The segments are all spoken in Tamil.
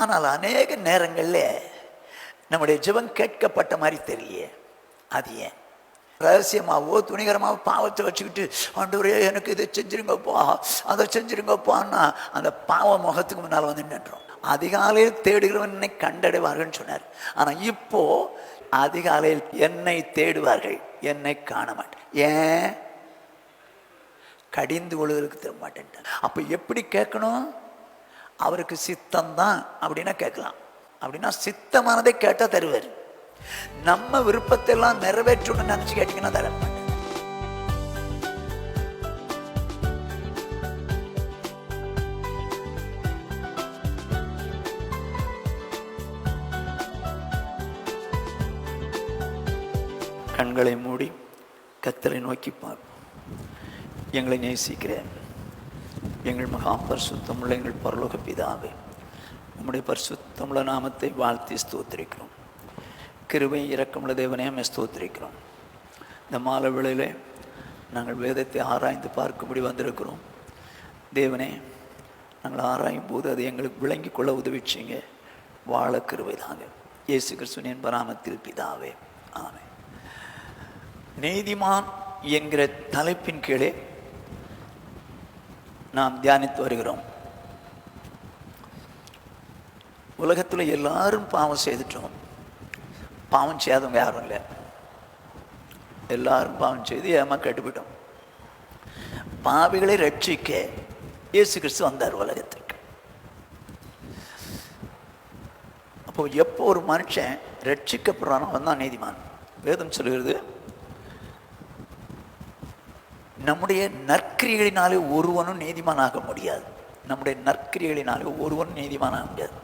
ஆனால் அநேக நேரங்களில் நம்முடைய ஜெபம் கேட்கப்பட்ட மாதிரி தெரியலையே. அது ஏன்? ரகசியமாகவோ துணிகரமாக பாவத்தை வச்சுக்கிட்டு ஆண்டவரே எனக்கு இதை செஞ்சிருங்கப்பா அதை செஞ்சிருங்கப்பான்னா அந்த பாவ முகத்துக்கு முன்னால் வந்து நின்றோம். அதிகாலையில் தேடுகிறவன் என்னை கண்டடைவார்கள்னு சொன்னார். ஆனால் இப்போ அதிகாலையில் என்னை தேடுவார்கள், என்னை காண மாட்டேன். ஏன்? கடிந்து கொள்வதற்கு தர மாட்டேன். அப்போ எப்படி கேட்கணும்? அவருக்கு சித்தம்தான் அப்படின்னா கேட்கலாம். அப்படின்னா சித்தமானதை கேட்டால் தருவார். நம்ம விருப்பத்தை எல்லாம் நிறைவேற்றணும்னு நினைச்சு கேட்டீங்கன்னா தர மாட்டேன். கண்களை மூடி கர்த்தரை நோக்கி பார்ப்போம். எங்களை நேசிக்கிற எங்கள் மகா பரிசுத்தமுள்ள எங்கள் பரலோக பிதாவே, உம்முடைய பரிசுத்தமுள்ள நாமத்தை வாழ்த்தி ஸ்தோத்திரிக்கிறோம். கிருபை இரக்கமுள்ள தேவனே அம்மை ஸ்தோத்திரிக்கிறோம். இந்த மாலை வேளையிலே நாங்கள் வேதத்தை ஆராய்ந்து பார்க்கும்படி வந்திருக்கிறோம். தேவனே, நாங்கள் ஆராயும் போது அது எங்களுக்கு விளங்கி கொள்ள உதவிச்சிங்க. வாழ கிருபை தாங்க. இயேசு கிறிஸ்துவின் நாமத்தில் பிதாவே, ஆமென். நீதிமான் என்கிற தலைப்பின் கீழே நாம் தியானித்து வருகிறோம். உலகத்தில் எல்லாரும் பாவம் செய்துட்டோம். பாவம் செய்யாதவங்க யாரும் இல்லை. எல்லாரும் பாவம் செய்து ஏமா கட்டுப்பிட்டோம். பாவிகளை ரட்சிக்க இயேசு கிறிஸ்து வந்தார் உலகத்திற்கு. அப்போ எப்போ ஒரு மனுஷன் ரட்சிக்கப்படுறானோ அவன் தான் நீதிமான். வேதம் சொல்கிறது, நம்முடைய நற்கிரிகளினாலே ஒருவனும் நீதிமானாக முடியாது. நம்முடைய நற்கிரிகளினாலே ஒருவனும் நீதிமானாக முடியாது.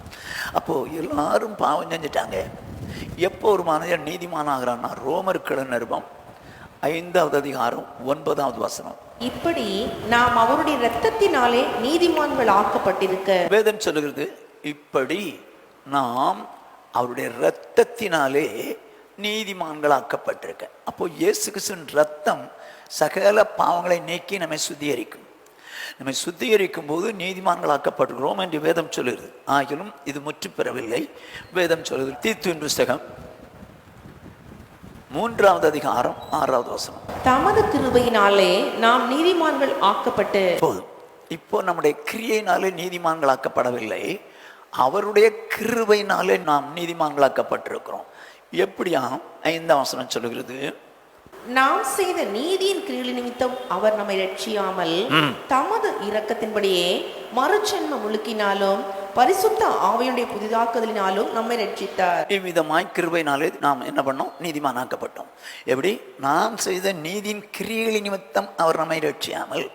அப்போது எல்லாரும் பாவம் செஞ்சுட்டாங்க. எப்போ ஒரு மனிதன் நீதிமானாகிறான்னா ரோமர்கள் நிருபம் 5வது அதிகாரம் 9வது வசனம். இப்படி நாம் அவருடைய இரத்தத்தினாலே நீதிமான்கள் ஆக்கப்பட்டிருக்க. வேதம் சொல்லுகிறது, இப்படி நாம் அவருடைய இரத்தத்தினாலே நீதிமான்கள் ஆக்கப்பட்டிருக்க. அப்போ இயேசு கிறிஸ்துவின் இரத்தம் சகல பாவங்களை நீக்கி நம்மை சுத்திகரிக்கும். நம்மை சுத்திகரிக்கும் போது நீதிமான்கள் ஆக்கப்பட்டிருக்கிறோம் என்று வேதம் சொல்லுகிறது. ஆகிலும் இது முற்று பெறவில்லை. வேதம் சொல்லுகிறது, தீத்துவின் புஸ்தகம் 3வது அதிகாரம் 6வது வசனம். தமது கிருபையினாலே நாம் நீதிமான்கள் ஆக்கப்பட்டு. போதும். இப்போ நம்முடைய கிரியையினாலே நீதிமான்கள் ஆக்கப்படவில்லை, அவருடைய கிருபையினாலே நாம் நீதிமான்களாக்கப்பட்டிருக்கிறோம். எப்படியாம்? 5ஆம் வசனம் சொல்லுகிறது, நாம் செய்த நீதியின் கிரியை நிமித்தம் அவர் நம்மை ரட்சியாமல் தமது இரக்கத்தின்படியே மறுஜென்ம முழுக்கினாலும் பரிசுத்த ஆவியுடைய புதிதாக்குதலினாலும் நம்மை ரட்சித்தார். இவ்விதமாய் கிருபையினாலே நாம் என்ன பண்ணோம்? நீதிமானாக்கப்பட்டோம். எப்படி? நாம் செய்த நீதியின் கிரியைகளின் நிமித்தம் அவர் நம்மை ரட்சியாமல்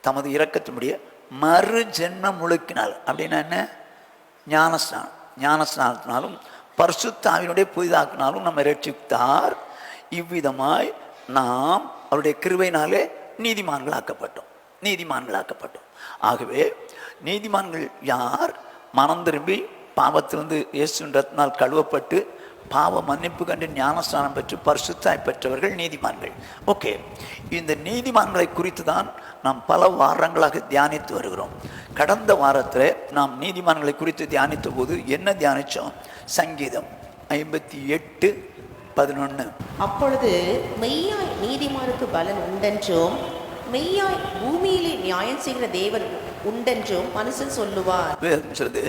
தமது இரக்கத்தின்படியே மறு ஜென்ம முழுக்கினால். அப்படின்னா என்ன? ஞானஸ்நானம். ஞானஸ்நானத்தினாலும் பரிசுத்த ஆவியினுடைய புதிதாக்கினாலும் நம்மை ரட்சித்தார். இவ்விதமாய் நாம் அவருடைய கிருபையினாலே நீதிமான்களாக்கப்பட்டோம். நீதிமான்களாக்கப்பட்டோம். ஆகவே நீதிமான்கள் யார்? மனம் திரும்பி பாவத்திலிருந்து இயேசுவின் இரத்தத்தினால் கழுவப்பட்டு பாவ மன்னிப்பு கண்டு ஞானஸ்நானம் பெற்று பரிசுத்தாய் பெற்றவர்கள் நீதிமான்கள். ஓகே, இந்த நீதிமான்களை குறித்து தான் நாம் பல வாரங்களாக தியானித்து வருகிறோம். கடந்த வாரத்தில் நாம் நீதிமான்களை குறித்து தியானித்த போது என்ன தியானித்தோம்? சங்கீதம் 58:11. அப்பொழுது மெய்யாய் நீதிமானுக்கு பலன் உண்டென்றும் மெய்யாய் பூமியிலே நியாயம் செய்கிற தேவன் உண்டென்றும் மனுஷன் சொல்லுவார். சொல்லுது,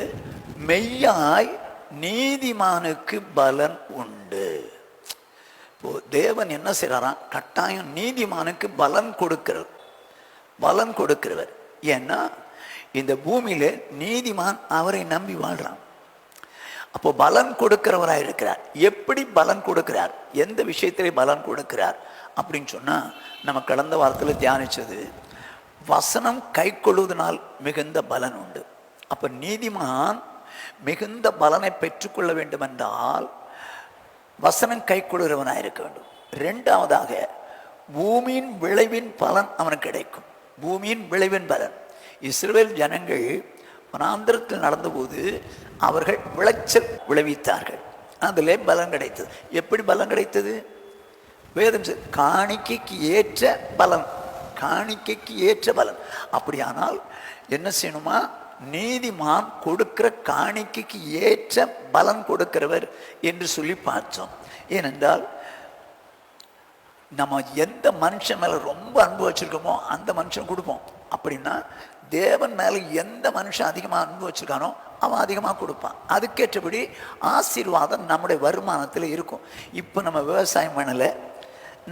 மெய்யாய் நீதிமானுக்கு பலன் உண்டு. இப்போ தேவன் என்ன செய்யறாராம்? கட்டாயம் நீதிமானுக்கு பலன் கொடுக்கிறவர். ஏன்னா இந்த பூமியில நீதிமான் அவரை நம்பி வாழ்றான். அப்போ பலன் கொடுக்கிறவராக இருக்கிறார். எப்படி பலன் கொடுக்கிறார்? எந்த விஷயத்திலே பலன் கொடுக்கிறார் அப்படின்னு சொன்னா, நம்ம கடந்த வாரத்தில் தியானிச்சது, வசனம் கை கொள்வதனால் மிகுந்த பலன் உண்டு. அப்ப நீதிமான் மிகுந்த பலனை பெற்றுக்கொள்ள வேண்டும் என்றால் வசனம் கை கொள்கிறவனாக இருக்க வேண்டும். 2வதாக பூமியின் விளைவின் பலன் அவனுக்கு கிடைக்கும். பூமியின் விளைவின் பலன். இஸ்ரவேல் ஜனங்கள் வனாந்திரத்தில் நடந்தபோது அவர்கள் விளைச்சல் விளைவித்தார்கள். அதிலே பலன் கிடைத்தது. எப்படி பலன் கிடைத்தது? வேதம் காணிக்கைக்கு ஏற்ற பலன். காணிக்கைக்கு ஏற்ற பலன். அப்படியானால் என்ன செய்யணுமா? நீதிமான் கொடுக்கிற காணிக்கைக்கு ஏற்ற பலன் கொடுக்கிறவர் என்று சொல்லி பார்த்தோம். ஏனென்றால் நம்ம எந்த மனுஷன் மேல ரொம்ப அன்பு வச்சிருக்கோமோ அந்த மனுஷன் கொடுப்போம். அப்படின்னா தேவன் மேல எந்த மனுஷன் அதிகமாக அன்பு வச்சிருக்கானோ அவன் அதிகமாக கொடுப்பான். அதுக்கேற்றபடி ஆசீர்வாதம் நம்முடைய வருமானத்தில் இருக்கும். இப்போ நம்ம விவசாயம் பண்ணலை,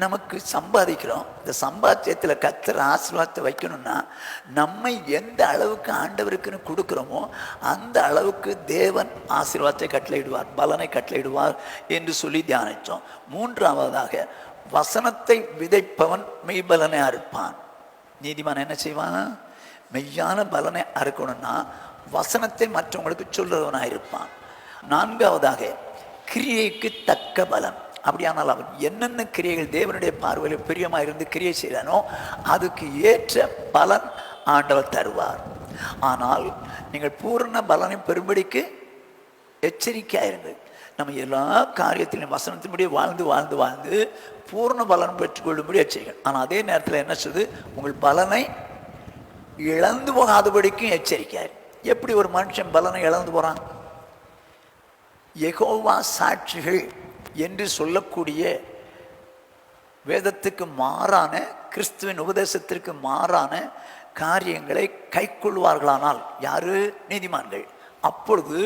நமக்கு சம்பாதிக்கிறோம். இந்த சம்பாத்தியத்தில் கர்த்தர் ஆசீர்வாதத்தை வைக்கணும்னா நம்ம எந்த அளவுக்கு ஆண்டவருக்குன்னு கொடுக்குறோமோ அந்த அளவுக்கு தேவன் ஆசீர்வாதத்தை கட்டளையிடுவார், பலனை கட்டளையிடுவார் என்று சொல்லி தியானித்தோம். மூன்றாவதாக, வசனத்தை விதைப்பவன் மெய்பலனை அறுப்பான். நீதிமான் என்ன செய்வான்? மெய்யான பலனை அறுக்கணும்னா வசனத்தை மற்றவங்களுக்கு சொல்றவனாக இருப்பான். நான்காவதாக, கிரியைக்கு தக்க பலன். அப்படியானால் அவன் என்னென்ன கிரியைகள் தேவனுடைய பார்வையில் பிரியமாக இருந்து கிரியை செய்தானோ அதுக்கு ஏற்ற பலன் ஆண்டவர் தருவார். ஆனால் நீங்கள் பூர்ண பலனை பெறும்படிக்கு எச்சரிக்கையாயிருங்கள். நம்ம எல்லா காரியத்திலும் வசனத்தின்படி வாழ்ந்து வாழ்ந்து வாழ்ந்து பூர்ண பலன் பெற்றுக்கொள்ளும்படி எச்சரிக்கை. ஆனால் அதே நேரத்தில் என்ன சொல்லுது? உங்கள் பலனை இழந்து போகாதபடிக்கும் எச்சரிக்கையாயிரு. எப்படி ஒரு மனுஷன் பலனை இழந்து போறான்? யெகோவா சாட்சிகள் என்று சொல்லக்கூடிய வேதத்துக்கு மாறான, கிறிஸ்துவின் உபதேசத்திற்கு மாறான காரியங்களை கைக்கொள்வார்களானால் யாரு? நீதிமான்கள். அப்பொழுது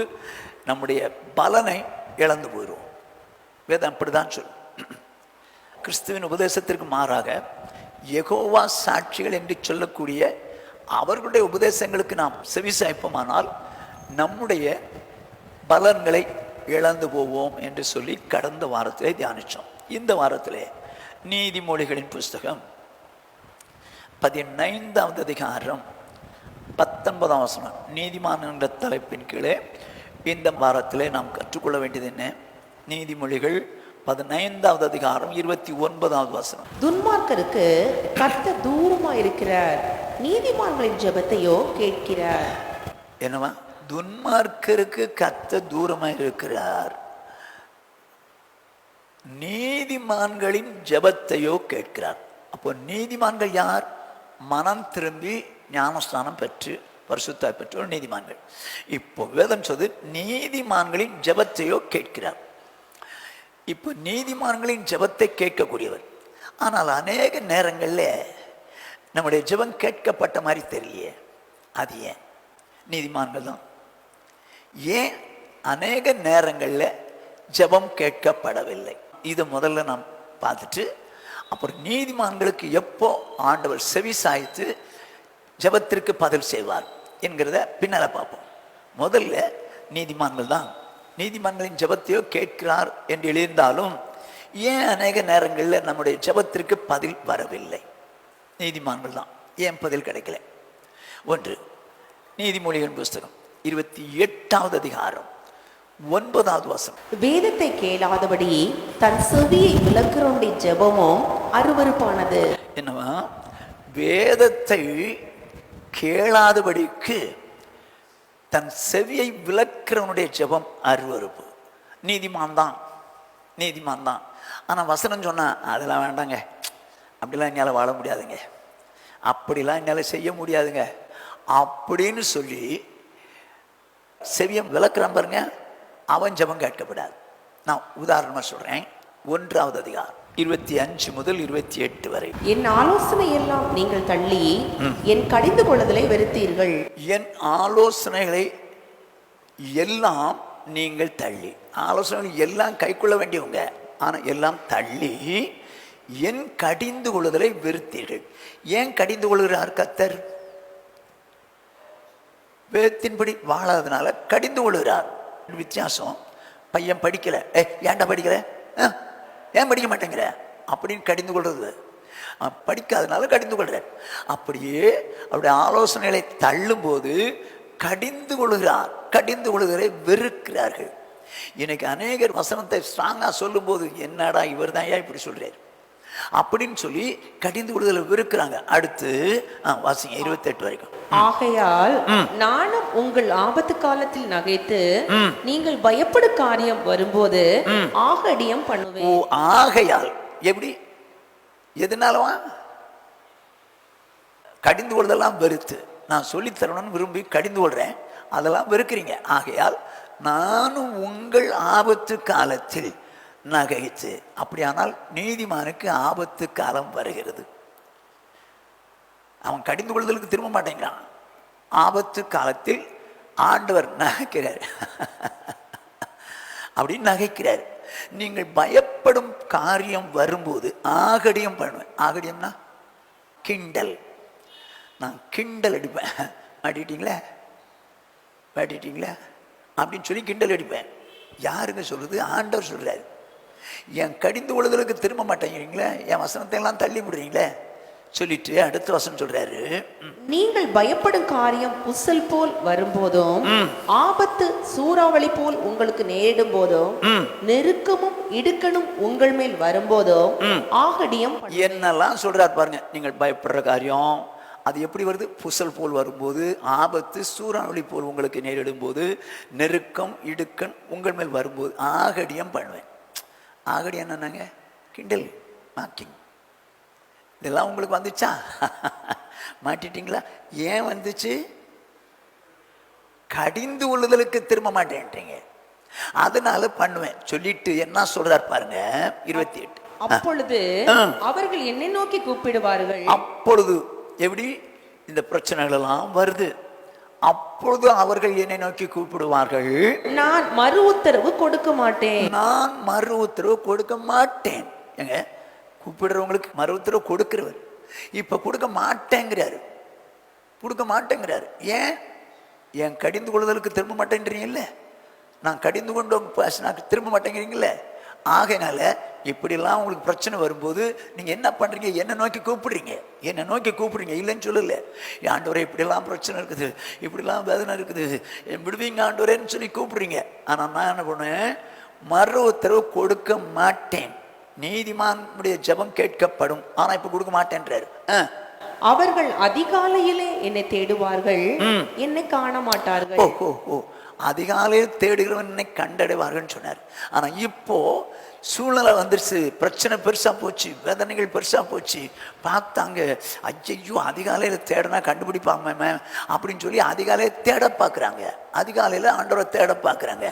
நம்முடைய பலனை இழந்து போயிடுவோம். வேதம் அப்படிதான் சொல்லும். கிறிஸ்துவின் உபதேசத்திற்கு மாறாக யெகோவா சாட்சிகள் என்று சொல்லக்கூடிய அவர்களுடைய உபதேசங்களுக்கு நாம் செவிசாய்ப்போமானால் நம்முடைய பலன்களை இழந்து போவோம் என்று சொல்லி கடந்த வாரத்திலே தியானித்தோம். இந்த வாரத்திலே நீதிமொழிகளின் புஸ்தகம் 15வது அதிகாரம் 19ஆம் வசனம், நீதிமான் என்ற தலைப்பின் கீழே இந்த வாரத்திலே நாம் கற்றுக்கொள்ள வேண்டியது என்ன? நீதிமொழிகள் 15வது அதிகாரம் 29வது வசனம். துன்மார்க்கருக்கு கர்த்தர் தூரமாக இருக்கிறார், நீதிமான்களின் ஜெபத்தையோ கேட்கிறார். என்னவா? துன்மார்க்கருக்கு கர்த்தர் தூரமாக இருக்கிறார், நீதிமான்களின் ஜெபத்தையோ கேட்கிறார். அப்போ நீதிமான்கள் யார்? மனம் திரும்பி ஞானஸ்தானம் பெற்று பரிசுத்தாய் பெற்றோர் நீதிமான்கள். இப்போ வேதம் சொல்லுது நீதிமான்களின் ஜெபத்தையோ கேட்கிறார். இப்போ நீதிமான்களின் ஜெபத்தை கேட்கக்கூடியவர். ஆனால் அநேக நேரங்களில் நம்முடைய ஜெபம் கேட்கப்பட்ட மாதிரி தெரியலையே. அது ஏன்? நீதிமான்கள் தான். ஏன் அநேக நேரங்களில் ஜெபம் கேட்கப்படவில்லை? இதை முதல்ல நாம் பார்த்துட்டு அப்புறம் நீதிமான்களுக்கு எப்போ ஆண்டவர் செவி சாய்த்து ஜெபத்திற்கு பதில் செய்வார் என்கிறத பின்னால் பார்ப்போம். முதல்ல நீதிமான்கள் தான். நீதிமான்களின் ஜெபத்தையோ கேட்கிறார் என்று எழுந்தாலும் ஏன் அநேக நேரங்களில் நம்முடைய ஜெபத்திற்கு பதில் வரவில்லை? நீதிமான்கள் தான். ஏன் பதில் கிடைக்கல? ஒன்று, நீதிமொழிகளின் புஸ்தகம் 28வது அதிகாரம் 9வது வசனம். வேதத்தை கேளாதபடி தன் செவியை விலக்குறோண்டி ஜெபமும் அருவருப்பானது. என்னவா? வேதத்தை கேளாதபடிக்கு தன் செவியை விலக்கிறவனுடைய ஜெபம் அருவருப்பு. நீதிமான் தான், நீதிமான் தான். ஆனால் வசனம் சொன்னா அதெல்லாம் வேண்டாங்க, அப்படிலாம் என்னால் வாழ முடியாதுங்க, அப்படிலாம் என்னால் செய்ய முடியாதுங்க அப்படின்னு சொல்லி செவியம் விளக்குறான் பாருங்க, அவன் ஜெபம் கேட்கப்படாது. நான் உதாரணமாக சொல்கிறேன். 1வது அதிகாரம் 25 முதல் 28 வரை. என் ஆலோசனை எல்லாம் நீங்கள் தள்ளி என் கடிந்து கொள்ளுதலை வெறுத்தீர்கள். என் ஆலோசனைகளை எல்லாம் நீங்கள் தள்ளி, ஆலோசனைகள் எல்லாம் கை கொள்ள வேண்டியவங்க, ஆனால் எல்லாம் தள்ளி என் கடிந்து கொள்ளுதலை வெறுத்தீர்கள். ஏன் கடிந்து கொள்கிறார் கர்த்தர்? வேதத்தின்படி வாழாததுனால கடிந்து கொள்கிறார். வித்தியாசம். பையன் படிக்கல, ஏன்டா படிக்கல, ஏன் படிக்க மாட்டேங்கிற அப்படின்னு கடிந்து கொள்றது. படிக்காதனால கடிந்து கொள்றார். அப்படியே அவருடைய ஆலோசனைகளை தள்ளும் போது கடிந்து கொள்கிறார். கடிந்து கொள்கிறதை வெறுக்கிறார்கள். இன்னைக்கு அநேகர் வசனத்தை ஸ்ட்ராங்கா சொல்லும் போது என்னடா இவர் தான் ஏன் இப்படி சொல்றாரு அப்படின்னு சொல்லி கடிந்து கொள்ளுதலை வெறுக்கிறாங்க. அடுத்து வாசிங்க 28 வரைக்கும். ஆகையால் நானும் உங்கள் ஆபத்து காலத்தில் நகைத்து நீங்கள் பயப்படும் காரியம் வரும்போது ஆகடியம் பண்ணுவேன். ஆகையால் எப்படி? எதனாலவா? கடிந்து கொள்ளுதெல்லாம் வெறுத்து நான் சொல்லி தரணும்னு விரும்பி கடிந்து கொள்றேன். அதெல்லாம் வெறுக்கிறீங்க. ஆகையால் நானும் உங்கள் ஆபத்து காலத்தில் நகைத்து. அப்படியானால் நீதிமானுக்கு ஆபத்து காலம் வருகிறது. அவன் கடிந்து கொள்ளுதலுக்கு திரும்ப மாட்டேங்கிறான். ஆபத்து காலத்தில் ஆண்டவர் நகைக்கிறார். அப்படின்னு நகைக்கிறார். நீங்கள் பயப்படும் காரியம் வரும்போது ஆகடியம் பண்ணுவேன். ஆகடியம்னா கிண்டல். நான் கிண்டல் அடிப்பேன். மாட்டிட்டீங்களா மாட்டிட்டீங்களா அப்படின்னு சொல்லி கிண்டல் அடிப்பேன். யாருங்க சொல்றது? ஆண்டவர் சொல்றாரு. என் கடிந்து கொள்ளுதலுக்கு திரும்ப மாட்டேங்கிறீங்களே, என் வசனத்தை எல்லாம் தள்ளி விடுறீங்களே சொல்லிட்டு அடுத்த வசனம் சொல்றாரு, நீங்கள் பயப்படும் காரியம் புசல் போல் வரும்போதும் ஆபத்து சூறாவளி போல் உங்களுக்கு நேரிடும் போதும் நெருக்கமும் இடுக்கணும் உங்கள் மேல் வரும்போதும் ஆகடியம் என்னெல்லாம் சொல்றாரு பாருங்க. நீங்கள் பயப்படுற காரியம் அது எப்படி வருது? புசல் போல் வரும்போது, ஆபத்து சூறாவளி போல் உங்களுக்கு நேரிடும் போது, நெருக்கம் இடுக்கன் உங்கள் மேல் வரும்போது ஆகடியம் பண்ணுவேன். ஆகடியம் என்னன்னாங்க? கிண்டல், மாக்கிங். இதெல்லாம் உங்களுக்கு வந்துச்சா? மாட்டிட்டீங்களா? ஏன் வந்துச்சு? கடிந்து கொள்ளுதலுக்கு திரும்ப மாட்டேன்றீங்க, அதனால பண்ணுவேன் சொல்லிட்டு என்ன சொல்றார் பாருங்க 28. அப்பொழுது அவர்கள் என்னை நோக்கி கூப்பிடுவார்கள். அப்பொழுது எப்படி இந்த பிரச்சனைகள் எல்லாம் வருது? அப்பொழுது அவர்கள் என்னை நோக்கி கூப்பிடுவார்கள், நான் மறு உத்தரவு கொடுக்க மாட்டேன். நான் மறு உத்தரவு கொடுக்க மாட்டேன். எங்க கூப்பிடுறவங்களுக்கு மறு உத்தரவு கொடுக்கிறவர் இப்ப கொடுக்க மாட்டேங்கிறாரு. கொடுக்க மாட்டேங்கிறாரு. ஏன்? என் கடிந்து கொள்ளுதலுக்கு திரும்ப மாட்டேன்றீங்கல்ல, நான் கடிந்து கொண்டு நான் திரும்ப மாட்டேங்கிறீங்களே. ஆகையினால இப்படிலாம் உங்களுக்கு பிரச்சனை வரும்போது நீங்க என்ன பண்றீங்க? என்னை நோக்கி கூப்பிடுறீங்க. என்னை நோக்கி கூப்பிடுறீங்க, இல்லைன்னு சொல்லல. ஆண்டவரே இப்படிலாம் பிரச்சனை இருக்குது, இப்படிலாம் வேதனை இருக்குது, விடுவீங்க ஆண்டவரேன்னு சொல்லி கூப்பிடுறீங்க. ஆனா நான் என்ன பண்ணுவேன்? மறு உத்தரவு கொடுக்க மாட்டேன். நீதிமானுடைய ஜெபம் கேட்கப்படும், ஆனா இப்ப கொடுக்க மாட்டேன்றாரு. அவர்கள் அதிகாலையிலே என்னை தேடுவார்கள், என்னை காண மாட்டார்கள். ஓ அதிகாலையில் தேடுகிறவன் என்னை கண்டடைவார்கள் சொன்னார். ஆனா இப்போ சூழ்நிலை வந்துருச்சு, பிரச்சனை பெருசா போச்சு, வேதனைகள் பெருசா போச்சு. பார்த்தாங்க, ஐயோ அதிகாலையில தேடனா கண்டுபிடிப்பாங்க அப்படின்னு சொல்லி அதிகாலையை தேட பார்க்குறாங்க. அதிகாலையில ஆண்டவரை தேட பார்க்குறாங்க.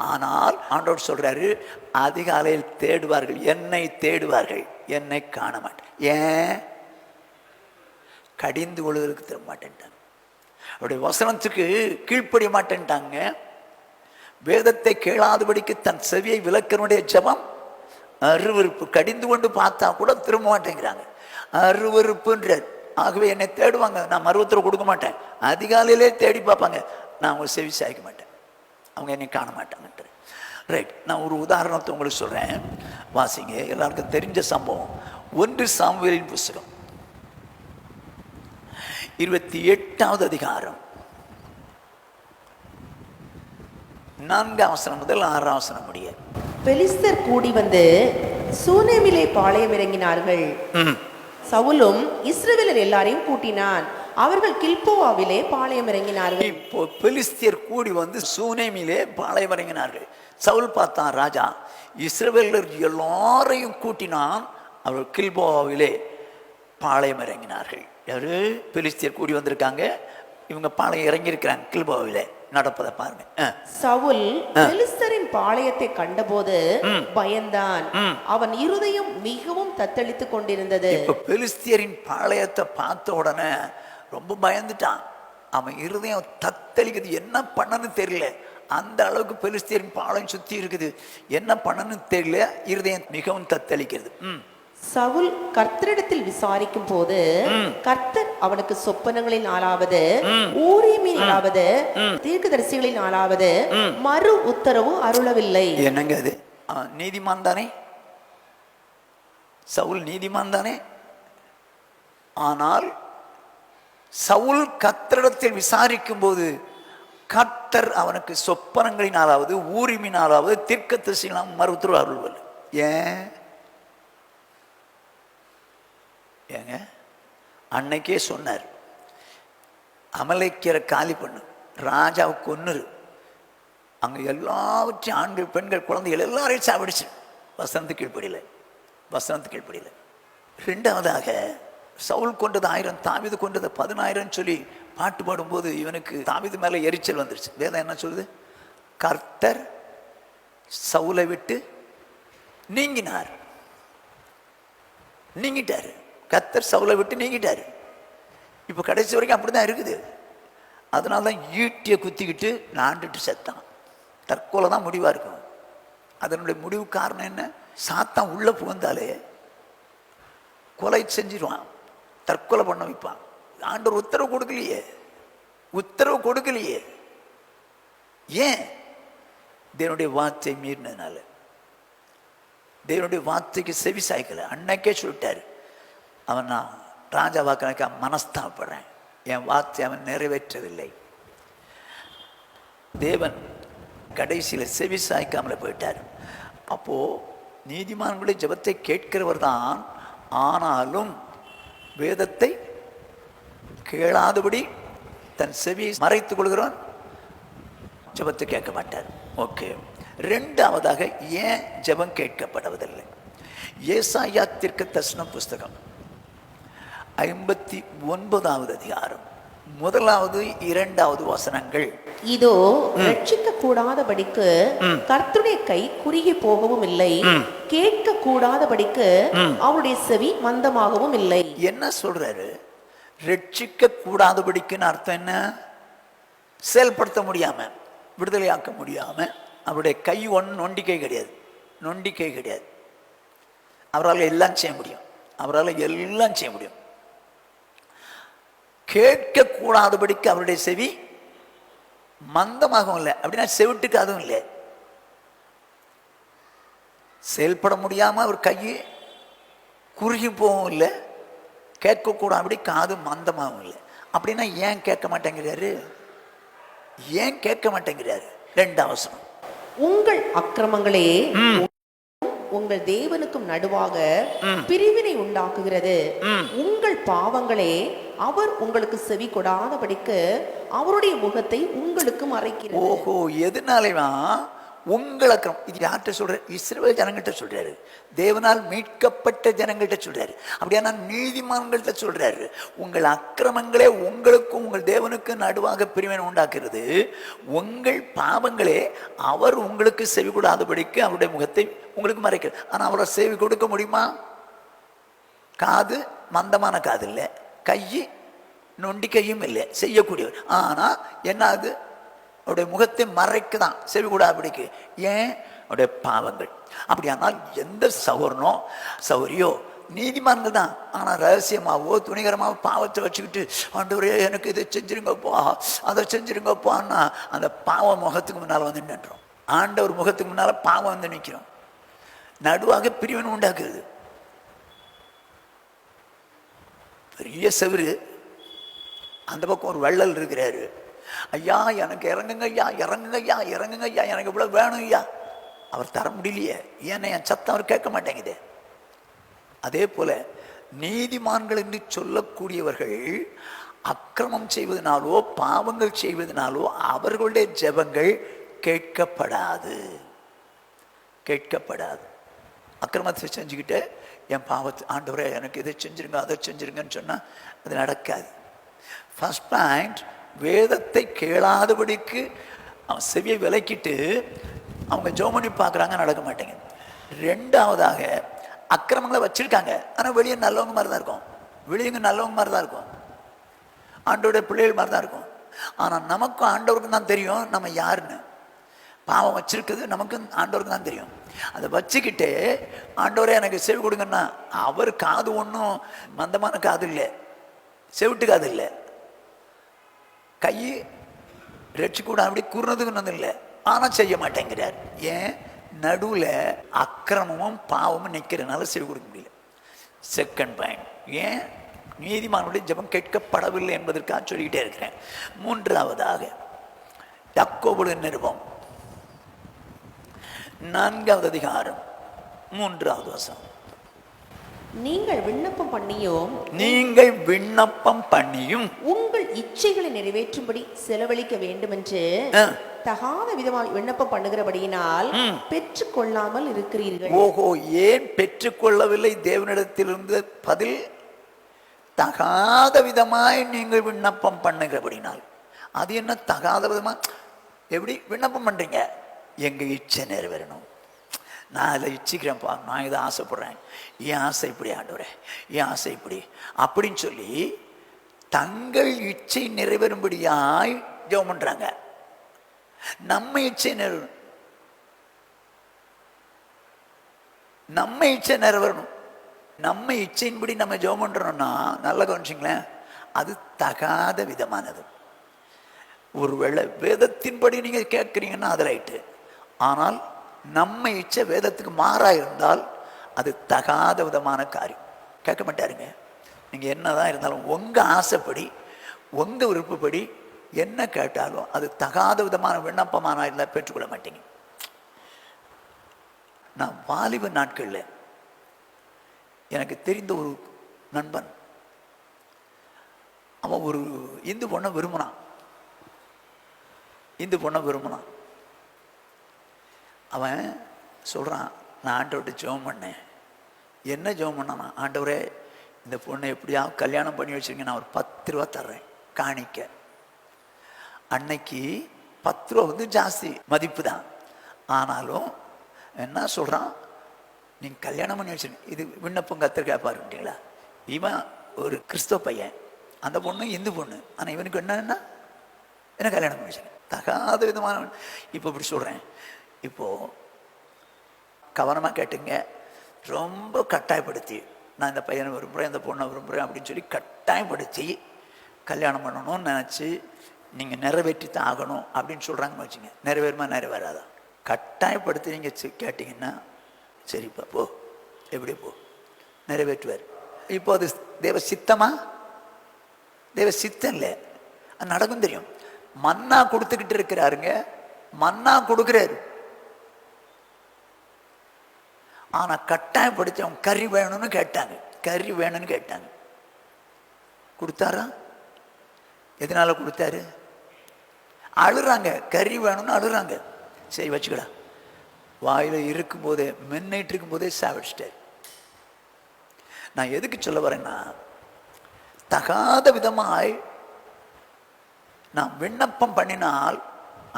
ஆனால் ஆண்டவர் சொல்றாரு, அதிகாலையில் தேடுவார்கள், என்னை தேடுவார்கள், என்னை காண மாட்டேன். ஏன்? கடிந்து கொள்வதற்கு திரும்ப மாட்டேன்ட்டாங்க. அவருடைய வசனத்துக்கு கீழ்ப்படிய மாட்டேன்ட்டாங்க. வேதத்தை கேளாதபடிக்கு தன் செவியை விலக்கனுடைய ஜெபம் அருவருப்பு. கடிந்து கொண்டு பார்த்தா கூட திரும்ப மாட்டேங்கிறாங்க. அருவருப்புன்றார். ஆகவே என்னை தேடுவாங்க, நான் மறு உத்தரவு கொடுக்க மாட்டேன். அதிகாலையிலே தேடி பார்ப்பாங்க, நான் அவங்க செவி சாய்க்க மாட்டேன், அவங்க என்னை காண மாட்டாங்கன்ற. ரைட், நான் ஒரு உதாரணத்தை உங்களுக்கு சொல்றேன், வாசிங்க. எல்லாருக்கும் தெரிஞ்ச சம்பவம். 1 சாமுவேலின் புஸ்தகம் 28வது அதிகாரம் 4ஆம் வசனம் முதல் 6ஆம் வசனம் முடிய. பெலிஸ்தர் கூடி வந்து சூனேமிலே பாளையம் இறங்கினார்கள். சவுலும் இஸ்ரவேலர் எல்லாரையும் கூட்டினான். அவர்கள் கில்போவாவிலே பாளையம் இறங்கினார்கள். இப்போ பெலிஸ்தியர் கூடி வந்து சூனேமிலே பாளையம் இறங்கினார்கள். சவுல் பார்த்தான் ராஜா, இஸ்ரவேலர் எல்லாரையும் கூட்டினான், அவர்கள் கில்போவாவிலே பாளையம் இறங்கினார்கள். யாரு? பெலிஸ்தியர் கூடி வந்திருக்காங்க, இவங்க பாளையம் இறங்கி இருக்கிறாங்க கில்போவாவிலே. நடப்பதை பாருங்க. சவுல் பெலிஸ்தரின் பாளையத்தை கண்டபோது பயந்தான், அவன் இருதயம் மிகவும் தத்தளித்துக் கொண்டிருந்தது. இப்ப பெலிஸ்தியரின் பாளையத்தை பார்த்த உடனே ரொம்ப பயந்துட்டான். அவன் இருதயம் தத்தளிக்குது, என்ன பண்ணன்னு தெரியல. அந்த அளவுக்கு பெலிஸ்தியரின் பாளையம் சுத்தி இருக்குது, என்ன பண்ணன்னு தெரியல, இருதயம் மிகவும் தத்தளிக்கிறது. சவுல் கர்த்தரிடத்தில் விசாரிக்கும் போது கர்த்தர் அவனுக்கு சொப்பனங்களின் ஆளாவது, ஊரீமினாலாவது, தீர்க்கதரிசிகளின் ஆளாவது மறு உத்தரவு அருளவில்லை. என்னங்க அது? நீதிமான் தானே சவுல், நீதிமான் தானே. ஆனால் சவுல் கர்த்தரிடத்தில் விசாரிக்கும் போது கர்த்தர் அவனுக்கு சொப்பனங்களினாலாவது, ஊரிமினாலாவது, தீர்க்கதரிசிகளால் மறு உத்தரவு அருளவில்லை. ஏங்க அன்னைக்கே சொன்னார், அமலேக்கியரை காலி பண்ணு, ராஜாவை கொன்னுரு, அங்க எல்லாவற்றையும் ஆண்கள் பெண்கள் குழந்தைகள் எல்லாரையும் சாப்பிடுச்சு. வசனத்துக்கு கீழ்ப்படியில, வசனத்துக்கு கீழ்ப்படியில. 2வதாக சவுல் கொண்டது 1000, தாவீது கொண்டது 10,000 சொல்லி பாட்டு பாடும்போது இவனுக்கு தாவீது மேலே எரிச்சல் வந்துருச்சு. வேதம் என்ன சொல்லுது? கர்த்தர் சவுலை விட்டு நீங்கிட்டாரு. கர்த்தர் சவுலை விட்டு நீங்கிட்டாரு. இப்போ கடைசி வரைக்கும் அப்படிதான் இருக்குது. அதனால தான் ஈட்டியை குத்திக்கிட்டு நாண்டுட்டு செத்தான். தற்கொலை தான் முடிவாக இருக்கும். அதனுடைய முடிவு காரணம் என்ன? சாத்தான் உள்ள புகுந்தாலே கொலை செஞ்சிருவான், தற்கொலை பண்ண வைப்பான். ஆண்டவர் உத்தரவு கொடுக்கலையே. ஏன்? தேவனுடைய வார்த்தை மீறினதுனால. தேவனுடைய வார்த்தைக்கு செவி சாய்க்கல. அன்னைக்கே சொல்லிட்டாரு, அவன் நான் ராஜா வாக்கனுக்கு மனஸ்தாபப்படுறேன், என் வார்த்தை அவன் நிறைவேற்றவில்லை. தேவன் கடைசியில் செவி சாய்க்காமல போயிட்டார். அப்போ நீதிமான்களுடைய ஜெபத்தை கேட்கிறவர் தான், ஆனாலும் வேதத்தை கேளாதபடி தன் செவியை மறைத்துக் கொள்கிறவன் ஜெபத்தை கேட்க மாட்டார். ஓகே. ரெண்டாவதாக ஏன் ஜெபம் கேட்கப்படுவதில்லை? ஏசாயா தீர்க்கதரிசன புஸ்தகம் 59வது அதிகாரம் 1வது 2வது வசனங்கள். இதோ ரட்சிக்க கூடாதபடிக்கு கர்த்தருடைய கை குறுகி போகவும் இல்லை, கேட்க கூடாதபடிக்கு அவருடைய செவி மந்தமாகவும் இல்லை. என்ன சொல்றாரு? ரட்சிக்க கூடாதபடிக்குன்னு அர்த்தம் என்ன? செயல்படுத்த முடியாம, விடுதலையாக்க முடியாம, அவருடைய கை நொண்டிக்கை கிடையாது. அவரால் எல்லாம் செய்ய முடியும். கேட்க கூடாதபடிக்கு அவருடைய செவி மந்தமாகவும் இல்லை. அப்படின்னா செவிட்டுக்கு அதுவும் இல்லை. செயல்பட முடியாம அவர் கையை குறுகி போகவும் இல்லை, கேட்கக்கூடாதபடி காது மந்தமாகவும் இல்லை. அப்படின்னா ஏன் கேட்க மாட்டேங்கிறாரு? 2வது வசனம், உங்கள் அக்கிரமங்களே உங்கள் தேவனுக்கும் நடுவாக பிரிவினை உண்டாக்குகிறது, உங்கள் பாவங்களே அவர் உங்களுக்கு செவி கொடாதபடிக்கு அவருடைய முகத்தை உங்களுக்கு மறைக்கிறது. ஓஹோ, எதனாலவா? உங்கள் அக்கிரமம். இது யார்கிட்ட சொல்றாரு? இஸ்ரவேல் ஜனங்கள்கிட்ட சொல்றாரு. தேவனால் மீட்கப்பட்ட ஜனங்கள்கிட்ட சொல்றாரு. அப்படியானா நீதிமான்கள்கிட்ட சொல்றாரு. உங்கள் அக்கிரமங்களே உங்களுக்கும் உங்கள் தேவனுக்கும் நடுவாக பிரிவினை உண்டாக்குறது, உங்கள் பாவங்களே அவர் உங்களுக்கு செவி கொடாதபடிக்கு அவருடைய முகத்தை உங்களுக்கு மறைக்கிறது. ஆனா அவரை செவி கொடுக்க முடியுமா? காது மந்தமான காது இல்லை, கை நொண்டி கையும் இல்லை, செய்யக்கூடியவர். ஆனா என்ன ஆகுது? அவருடைய முகத்தை மறைக்குதான், செவி கூடாதபடிக்கு. ஏன்? அவருடைய பாவங்கள். அப்படியானால் எந்த சௌரியோ நீதிமான்கள் தான். ஆனால் ரகசியமாவோ துணிகரமாவோ பாவத்தை வச்சுக்கிட்டு, ஆண்டவரே எனக்கு இதை செஞ்சிருங்கப்பா, அதை செஞ்சிருங்கப்பான்னா அந்த பாவம் முகத்துக்கு முன்னால் வந்து நின்றோம். ஆண்டவர் முகத்துக்கு முன்னால் பாவம் வந்து நிற்கிறோம். நடுவாக பிரிவினை உண்டாக்குறது. பெரிய செவரு, அந்த பக்கம் ஒரு வள்ளல் இருக்கிறாரு. ஐயா எனக்கு இறங்குங்க ஐயா, எனக்கு இவ்வளவு வேணும் ஐயா. அவர் தர முடியலையே. ஏன்னா என் சத்தம் அவர் கேட்க மாட்டேங்குது. அதே போல நீதிமான்கள் என்று சொல்லக்கூடியவர்கள் அக்கிரமம் செய்வதனாலோ பாவங்கள் செய்வதனாலோ அவர்களுடைய ஜெபங்கள் கேட்கப்படாது. அக்கிரமத்தை செஞ்சுக்கிட்டு என் பாவத்தை ஆண்டவரே எனக்கு இதை செஞ்சிருங்க அதை செஞ்சிருங்கன்னு சொன்னா அது நடக்காது. ஃபர்ஸ்ட் பாயிண்ட், வேதத்தை கேளாதபடிக்கு அவன் செவியை விலக்கிட்டு அவங்க ஜோமனி பார்க்குறாங்க, நடக்க மாட்டேங்க. 2வதாக அக்கிரமங்களை வச்சிருக்காங்க, ஆனால் வெளியே நல்லவங்க மாதிரி தான் இருக்கும். ஆண்டோடைய பிள்ளைகள் மாதிரி தான் இருக்கும். ஆனால் நமக்கும் ஆண்டவருக்கும் தான் தெரியும் நம்ம யாருன்னு. பாவம் வச்சிருக்குது நமக்கு ஆண்டவருக்கு தான் தெரியும். அதை வச்சுக்கிட்டு ஆண்டவரே எனக்கு செவி கொடுங்கன்னா, அவர் காது ஒன்றும் மந்தமான காது இல்லை, செவிட்டு காது இல்லை, கை ரட்சி கூட அப்படி குறுனதுக்கு இல்லை, ஆனால் செய்ய மாட்டேங்கிறார். ஏன்? நடுவில் அக்கிரமமும் பாவமும் நிற்கிறதுனால செவி கொடுக்க முடியல. செகண்ட் பாயிண்ட், ஏன் நீதிமானுடைய ஜெபம் கேட்கப்படவில்லை என்பதற்காக சொல்லிக்கிட்டே இருக்கிறேன். 3வதாக யாக்கோபுடைய நிருபம் 4வது அதிகாரம் 3வது வசனம். நீங்கள் விண்ணப்பம் பண்ணியும் உங்கள் இச்சைகளை நிறைவேற்றும்படி செலவழிக்க வேண்டும் என்று தகாத விதமாக விண்ணப்பம் பண்ணுகிறபடியினால் பெற்றுக்கொள்ளாமல் இருக்கிறீர்கள். ஓஹோ, ஏன் பெற்றுக்கொள்ளவில்லை? தேவனிடத்திலிருந்து பதில் தகாத விதமாய் நீங்கள் விண்ணப்பம் பண்ணுகிறபடினால். அது என்ன தகாத விதமா? எப்படி விண்ணப்பம் பண்றீங்க? எங்க இச்சை நிறைவேறணும், நான் அதை இச்சிக்கிறேன்ப்பா, நான் இதை ஆசைப்படுறேன், என் ஆசை இப்படி ஆண்டவரே, என் ஆசை இப்படி அப்படின்னு சொல்லி தங்கள் இச்சை நிறைவேறும்படியாய் ஜெபம் பண்றாங்க. நம்ம இச்சை நிறைவேறணும். நம்ம இச்சையின்படி நம்ம ஜெபம் பண்றோம்னா, நல்லா கவனிச்சிங்களேன், அது தகாத விதமானது. ஒருவேளை வேதத்தின்படி நீங்க கேட்குறீங்கன்னா அது ரைட்டு. ஆனால் நம்ம இச்சை வேதத்துக்கு மாறா இருந்தால் அது தகாத விதமான காரியம். கேட்க மாட்டாருங்க. நீங்க என்னதான் இருந்தாலும் உங்க ஆசைப்படி உங்க விருப்பப்படி என்ன கேட்டாலும் அது தகாத விதமான விண்ணப்பமான இருந்தால் பெற்றுக்கொள்ள மாட்டீங்க. நான் வாலிப நாட்கள்ல எனக்கு தெரிந்த ஒரு நண்பன், அவன் ஒரு இந்து பொண்ணை விரும்பினான். அவன் சொல்றான், நான் ஆண்டவர்கிட்ட ஜெபம் பண்ணேன். என்ன ஜெபம் பண்ணானா, ஆண்டவரே இந்த பொண்ணை எப்படியாவது கல்யாணம் பண்ணி வச்சிருங்க, நான் ஒரு 10 ரூபா தர்றேன் காணிக்க. அன்னைக்கு 10 ரூபா வந்து ஜாஸ்தி மதிப்பு தான். ஆனாலும் என்ன சொல்றான், நீங்க கல்யாணம் பண்ணி வச்சிருங்க. இது விண்ணப்பம் கத்தர் கேட்பாருங்களா? இவன் ஒரு கிறிஸ்தவ பையன், அந்த பொண்ணு இந்து பொண்ணு. ஆனா இவனுக்கு என்ன கல்யாணம் பண்ணி வச்சிருங்க. தகாத விதமான. இப்போ இப்படி சொல்றேன், இப்போ கவனமா கேட்டுங்க. ரொம்ப கட்டாயப்படுத்தி, நான் இந்த பையனை விரும்புகிறேன், இந்த பொண்ணை விரும்புகிறேன் அப்படின்னு சொல்லி கட்டாயப்படுத்தி கல்யாணம் பண்ணணும்னு நினச்சி நீங்கள் நிறைவேற்றித்தான் ஆகணும் அப்படின்னு சொல்கிறாங்கன்னு வச்சுங்க. நிறைவேறுமா நிறைவேறாதா? கட்டாயப்படுத்தி நீங்கள் கேட்டிங்கன்னா சரிப்பா போ, எப்படி போ, நிறைவேற்றுவார். இப்போ அது தேவ சித்தமா? தேவ சித்தம் இல்லை, அது நடக்கும் தெரியும். மன்னா கொடுத்துக்கிட்டு இருக்கிறாருங்க, மன்னா கொடுக்குறாரு. ஆனா கட்டாயப்படுத்தி அவங்க கறி வேணும்னு கேட்டாங்க, கொடுத்தாரா? எதனால கொடுத்தாரு? அழுறாங்க, கறி வேணும்னு அழுறாங்க. சரி வச்சுக்கடா, வாயில இருக்கும் போதே, மென்னிட்டு இருக்கும் போதே சாவிச்சிட்டாரு. நான் எதுக்கு சொல்ல வரேன்னா, தகாத விதமாய் நாம் விண்ணப்பம் பண்ணினால்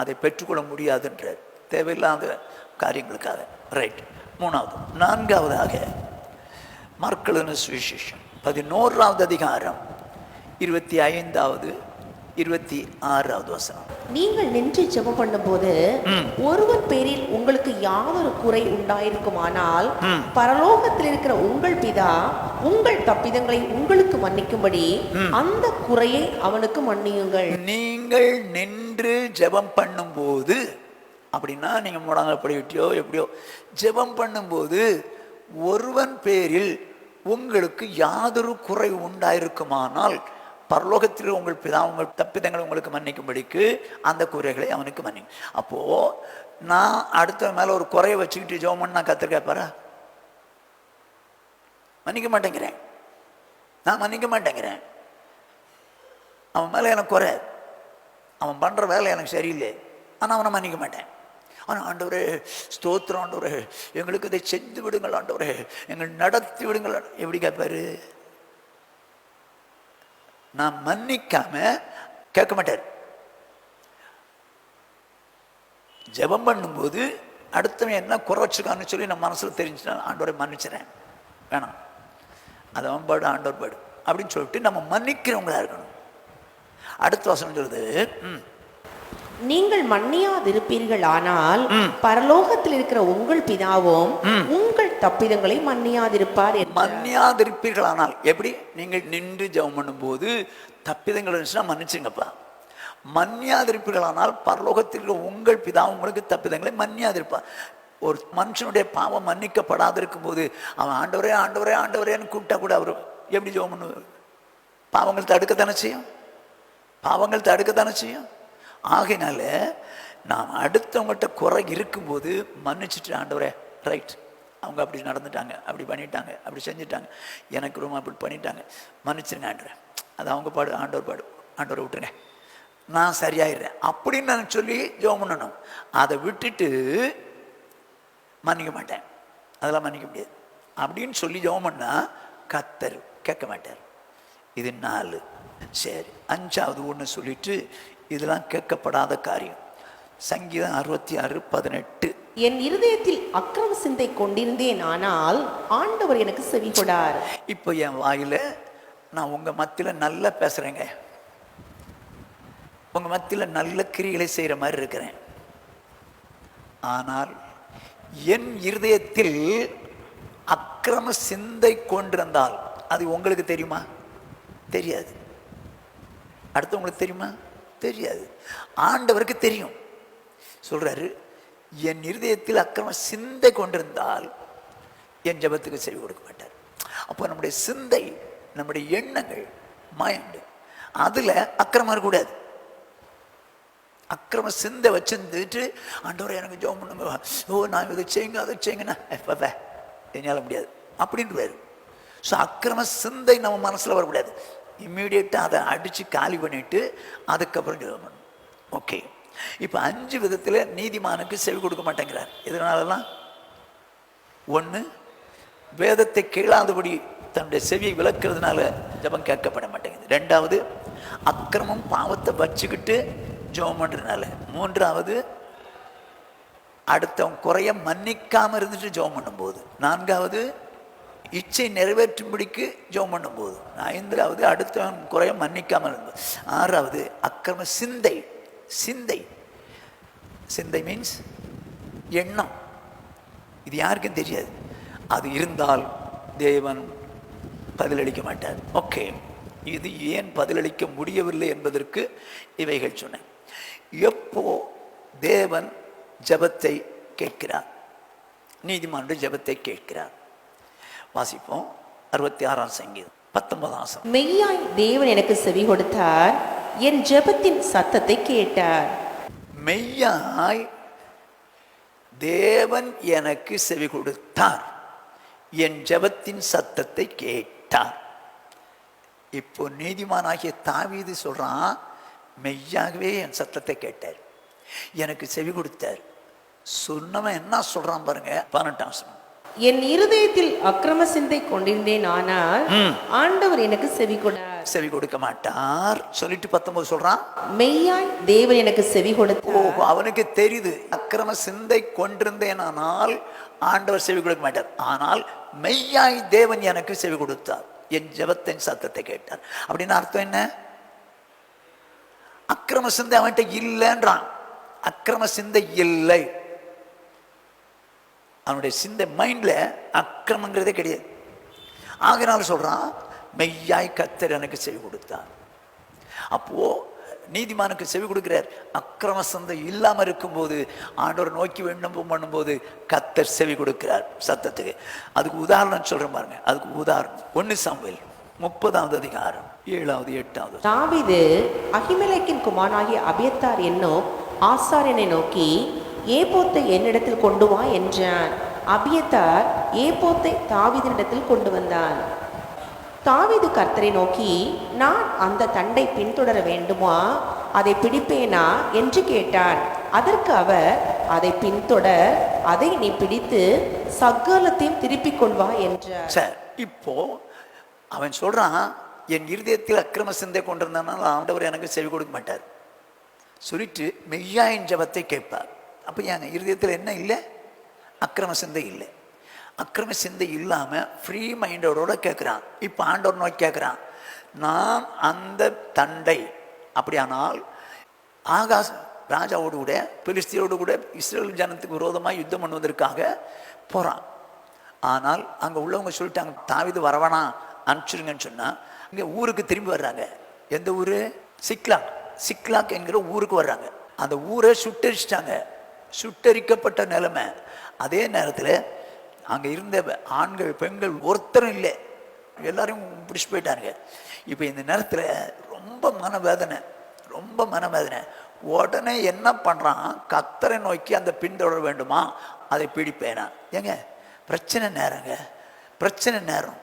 அதை பெற்றுக்கொள்ள முடியாதுன்றார். தேவையில்லாத காரியங்களுக்காக. ரைட். 3வது. 4வதாக மார்க்கு சுவிசேஷம் 11வது அதிகாரம் 25வது 26வது வசனம். நீங்கள் நின்று ஜெபம் பண்ணும்போது ஒருவர் பேரில் உங்களுக்கு யாதொரு குறை உண்டாயிருக்குமானால் பரலோகத்தில் இருக்கிற உங்கள் பிதா உங்கள் தப்பிதங்களை உங்களுக்கு மன்னிக்கும்படி அந்த குறையை அவனுக்கு மன்னியுங்கள். நீங்கள் நின்று ஜெபம் பண்ணும்போது, அப்படின்னா நீங்க முடங்கப்படிவிட்டியோ எப்படியோ ஜெபம் பண்ணும்போது ஒருவன் பேரில் உங்களுக்கு யாதொரு குறை உண்டாயிருக்குமானால் பரலோகத்தில் உங்கள் பிதா உங்கள் தப்பிதங்களை உங்களுக்கு மன்னிக்கும்படிக்கு அந்த குறைகளை அவனுக்கு மன்னிக்கும். அப்போ நான் அடுத்த மேல ஒரு குறையை வச்சுக்கிட்டு ஜெபம் பண்ணா கத்தர் கேட்பாரா? மன்னிக்க மாட்டேங்கிறேன். அவன் மேல எனக்கு குறை, அவன் பண்ற வேலை எனக்கு சரியில்லை, ஆனா அவனை மன்னிக்க மாட்டேன். ஆனா ஆண்டவரே ஸ்தோத்திரம், ஆண்டவரே எங்களுக்கு இதை செஞ்சு விடுங்கள், ஆண்டவரே எங்களை நடத்தி விடுங்கள். எப்படி கேட்பாரு? நான் மன்னிக்காம கேட்க மாட்டார். ஜெபம் பண்ணும்போது அடுத்தவன் என்ன குறைச்சிருக்கான்னு சொல்லி நம்ம மனசுல தெரிஞ்சுட்டேன், ஆண்டவரை மன்னிச்சிடறேன், வேணாம் அது அவன் பாடு ஆண்டவர் பாடு அப்படின்னு சொல்லிட்டு நம்ம மன்னிக்கிறவங்களா இருக்கணும். அடுத்த வசனம் சொல்லுது, நீங்கள் மன்னியாதிருப்பீர்கள் ஆனால் பரலோகத்தில் இருக்கிற உங்கள் பிதாவும் உங்கள் தப்பிதங்களை மன்னியாதிருப்பார். மன்னியாதிருப்பீர்கள் ஆனால் எப்படி? நீங்கள் நின்று ஜெபம் பண்ணும்போது தப்பிதங்கள் இருந்துச்சுன்னா மன்னிச்சுங்கப்பா. மன்னியாதிருப்பீர்கள் ஆனால் பரலோகத்தில் இருக்கிற உங்கள் பிதா உங்களுக்கு தப்பிதங்களை மன்னியாதிருப்பார். ஒரு மனுஷனுடைய பாவம் மன்னிக்கப்படாது இருக்கும் போது அவன் ஆண்டவரே ஆண்டவரே ஆண்டவரேன்னு கூப்பிட்டா கூட அவர் எப்படி ஜெபம் பண்ணுவார்? பாவங்கள் தடுக்கத்தானே செய்யும். ஆகையினால நாம் அடுத்தவங்கள்ட்ட குறை இருக்கும்போது மன்னிச்சுட்டு, ஆண்டவரே ரைட், அவங்க அப்படி நடந்துட்டாங்க, அப்படி பண்ணிட்டாங்க, அப்படி செஞ்சுட்டாங்க, எனக்கு ரொம்ப அப்படி பண்ணிட்டாங்க, மன்னிச்சிருங்க ஆண்டவரே, அது அவங்க பாடு, ஆண்டவர் பாடு, ஆண்டவரை விட்டுருங்க, நான் சரியாயிடுறேன் அப்படின்னு நான் சொல்லி ஜெபம் பண்ணணும். அதை விட்டுட்டு மன்னிக்க மாட்டேன், அதெல்லாம் மன்னிக்க முடியாது அப்படின்னு சொல்லி ஜெபம் பண்ணா கத்தர் கேட்க மாட்டார். இது 4. சரி, 5வது ஒன்று சொல்லிட்டு, இதெல்லாம் கேட்கப்படாத காரியம். சங்கீதம் 66:18. என் இருதயத்தில் அக்கிரம சிந்தை கொண்டிருந்தேன், ஆனால் ஆண்டவர் எனக்கு செவி கொடார். இப்போ என் வாயில நான் உங்க மத்தியில நல்லா பேசுறேங்க, உங்க மத்தியில நல்ல கிரிகளை செய்யற மாதிரி இருக்கிறேன். ஆனால் என் இருதயத்தில் அக்கிரம சிந்தை கொண்டிருந்தால் அது உங்களுக்கு தெரியுமா? தெரியாது. அடுத்தவங்களுக்கு தெரியுமா? தெரியாது. ஆண்டவருக்கு தெரியும். சொல்றாரு, என் இருதயத்தில் அக்கிரம சிந்தை கொண்டிருந்தால் என் ஜெபத்துக்கு செவி கொடுக்க மாட்டார். அப்போ நம்முடைய சிந்தை, நம்முடைய எண்ணங்கள், மைண்ட், அதுல அக்கிரமம் இருக்கக்கூடாது. அக்கிரம சிந்தை வச்சிருந்துட்டு ஆண்டவரை எனக்கு ஜெபம் பண்ணுங்க, ஓ நான் இதை செய்யுங்க அதை செய்யுங்கன்னா என்னால் முடியாது அப்படின்ட்டு. ஸோ அக்கிரம சிந்தை நம்ம மனசில் வரக்கூடாது. இம்மீடியட்டாக அதை அடித்து காலி பண்ணிட்டு அதுக்கப்புறம் ஜெபம் பண்ணணும். ஓகே, இப்போ 5 விதத்தில் நீதிமானுக்கு செவி கொடுக்க மாட்டேங்கிறார். இதனாலலாம் 1, வேதத்தை கேளாதபடி தன்னுடைய செவியை விளக்குறதுனால ஜெபம் கேட்கப்பட மாட்டேங்குது. 2வது, அக்கிரமம் பாவத்தை வச்சுக்கிட்டு ஜெபம் பண்றதுனால. 3வது, அடுத்தவன் குறைய மன்னிக்காம இருந்துட்டு ஜெபம் பண்ணும்போது. 4வது, இச்சை நிறைவேற்றும்படிக்கு ஜெபம் பண்ணும்போது. 5வது, அடுத்தவன் குறைய மன்னிக்காம இருந்தது. 6வது, அக்கிரம சிந்தை. சிந்தை சிந்தை மீன்ஸ் எண்ணம். இது யாருக்கும் தெரியாது. அது இருந்தால் தேவன் பதிலளிக்க மாட்டார். ஓகே, இது ஏன் பதிலளிக்க முடியவில்லை என்பதற்கு இவைகள் சொன்னேன். எப்போ தேவன் ஜெபத்தை கேட்கிறார், நீதிமானுடைய ஜெபத்தை கேட்கிறார்? வாசிப்போம். 66ஆம் சங்கீதம் 19ஆம் வசனம். மெய்யாய் தேவன் எனக்கு செவி கொடுத்தார், என் ஜெபத்தின் சத்தத்தை கேட்டார். மெய்யாய் தேவன் எனக்கு செவி கொடுத்தார், என் ஜெபத்தின் சத்தத்தை கேட்டார். இப்போ நீதிமானாகிய தாவீது சொல்றான், மெய்யாகவே என் சத்தத்தை கேட்டார், எனக்கு செவி கொடுத்தார். சொன்னவன் என்ன சொல்றான் பாருங்க, 18ஆம் வசனம். என் இருதயத்தில் அக்கிரம சிந்தை கொண்டிருந்தேன், ஆனால் ஆண்டவர் எனக்கு செவி கொடார். செவி கொடுக்க மாட்டார் சொல்லிட்டு 19 சொல்றான், மெய்யாய் தேவன் எனக்கு செவி கொடுத்தார். அவனுக்கு தெரியுது, அக்கிரம சிந்தை கொண்டிருந்தேன் ஆனால் ஆண்டவர் செவி கொடுக்க மாட்டார். ஆனால் மெய்யாய் தேவன் எனக்கு செவி கொடுத்தார், என் ஜெபத்தின் சத்தத்தை கேட்டார். அப்படின்னு அர்த்தம் என்ன? அக்கிரம சிந்தை அவன்கிட்ட இல்லைன்றான். அக்கிரம சிந்தை இல்லை, அவனுடைய சிந்தை மைண்ட்ல அக்கிரமங்கிறதே கிடையாது. ஆகினால சொல்றான், மெய்யாய் கர்த்தர் எனக்கு செவி கொடுத்தார். அப்போ நீதிமானுக்கு செவி கொடுக்கிறார். அக்கிரம சிந்தை இல்லாம இருக்கும்போது, ஆண்டவர் நோக்கி விண்ணப்பம் பண்ணும்போது கர்த்தர் செவி கொடுக்கிறார் சத்தத்துக்கு. அதுக்கு உதாரணம் சொல்றேன் பாருங்க. அதுக்கு உதாரணம் 1 சாமுவேல் 30ஆவது அதிகாரம் 7வது 8வது. தாவீது அகிமெலேக்கின் குமாரனாகிய அபியத்தார் என்னும் ஆசாரியனை நோக்கி, ஏபோத்தை என்னிடத்தில் கொண்டு வா என்றான். அபியத்தார் ஏபோத்தை தாவீதினிடத்தில் கொண்டு வந்தான். தாவீது கர்த்தரை நோக்கி, நான் அந்த தண்டை பின்தொடர வேண்டுமா, அதை பிடிப்பேனா என்று கேட்டான். அதற்கு அவர், அதை பின்தொடர், அதை நீ பிடித்து சகலத்தையும் திருப்பிக் கொள்வா என்றார். சார், இப்போ அவன் சொல்றான், என் இருதயத்தில் அக்கிரம சிந்தை கொண்டிருந்தனால ஆண்டவர் எனக்கு செவி கொடுக்க மாட்டார் சொல்லிட்டு மெய்யாயின் ஜெபத்தை கேட்பார். அப்போ என் இருதயத்தில் என்ன இல்லை? அக்கிரம சிந்தை இல்லை. அக்கிரம சிந்தை இல்லாம ஃப்ரீ மைண்டோட கேட்குறான். இப்போ ஆண்டவர் நோக்கி கேட்குறான், நான் அந்த தண்டை, அப்படியானால் ஆகாஷ் ராஜாவோடு கூட பெலிஸ்தியரோடு கூட இஸ்ரேல் ஜனத்துக்கு விரோதமாக யுத்தம் பண்ணுவதற்காக போகிறான். ஆனால் அங்கே உள்ளவங்க சொல்லிட்டாங்க, தாவீது வரவானா அனுப்பிச்சிருங்கன்னு சொன்னால் இங்கே ஊருக்கு திரும்பி வர்றாங்க. எந்த ஊர்? சிக்லாக். சிக்லாக் என்கிற ஊருக்கு வர்றாங்க. அந்த ஊரை சுட்டரிச்சிட்டாங்க. சுட்டரிக்கப்பட்ட நிலைமை. அதே நேரத்தில் அங்கே இருந்த ஆண்கள் பெண்கள் ஒருத்தரும் இல்லை, எல்லாரையும் பிடிச்சி போயிட்டாங்க. இப்போ இந்த நேரத்தில் ரொம்ப மனவேதனை, ரொம்ப மனவேதனை. உடனே என்ன பண்ணுறான், கர்த்தரை நோக்கி அந்த பின்தொடர வேண்டுமா, அதை பிடிப்பேனா. ஏங்க பிரச்சனை நேரங்க, பிரச்சனை நேரம்.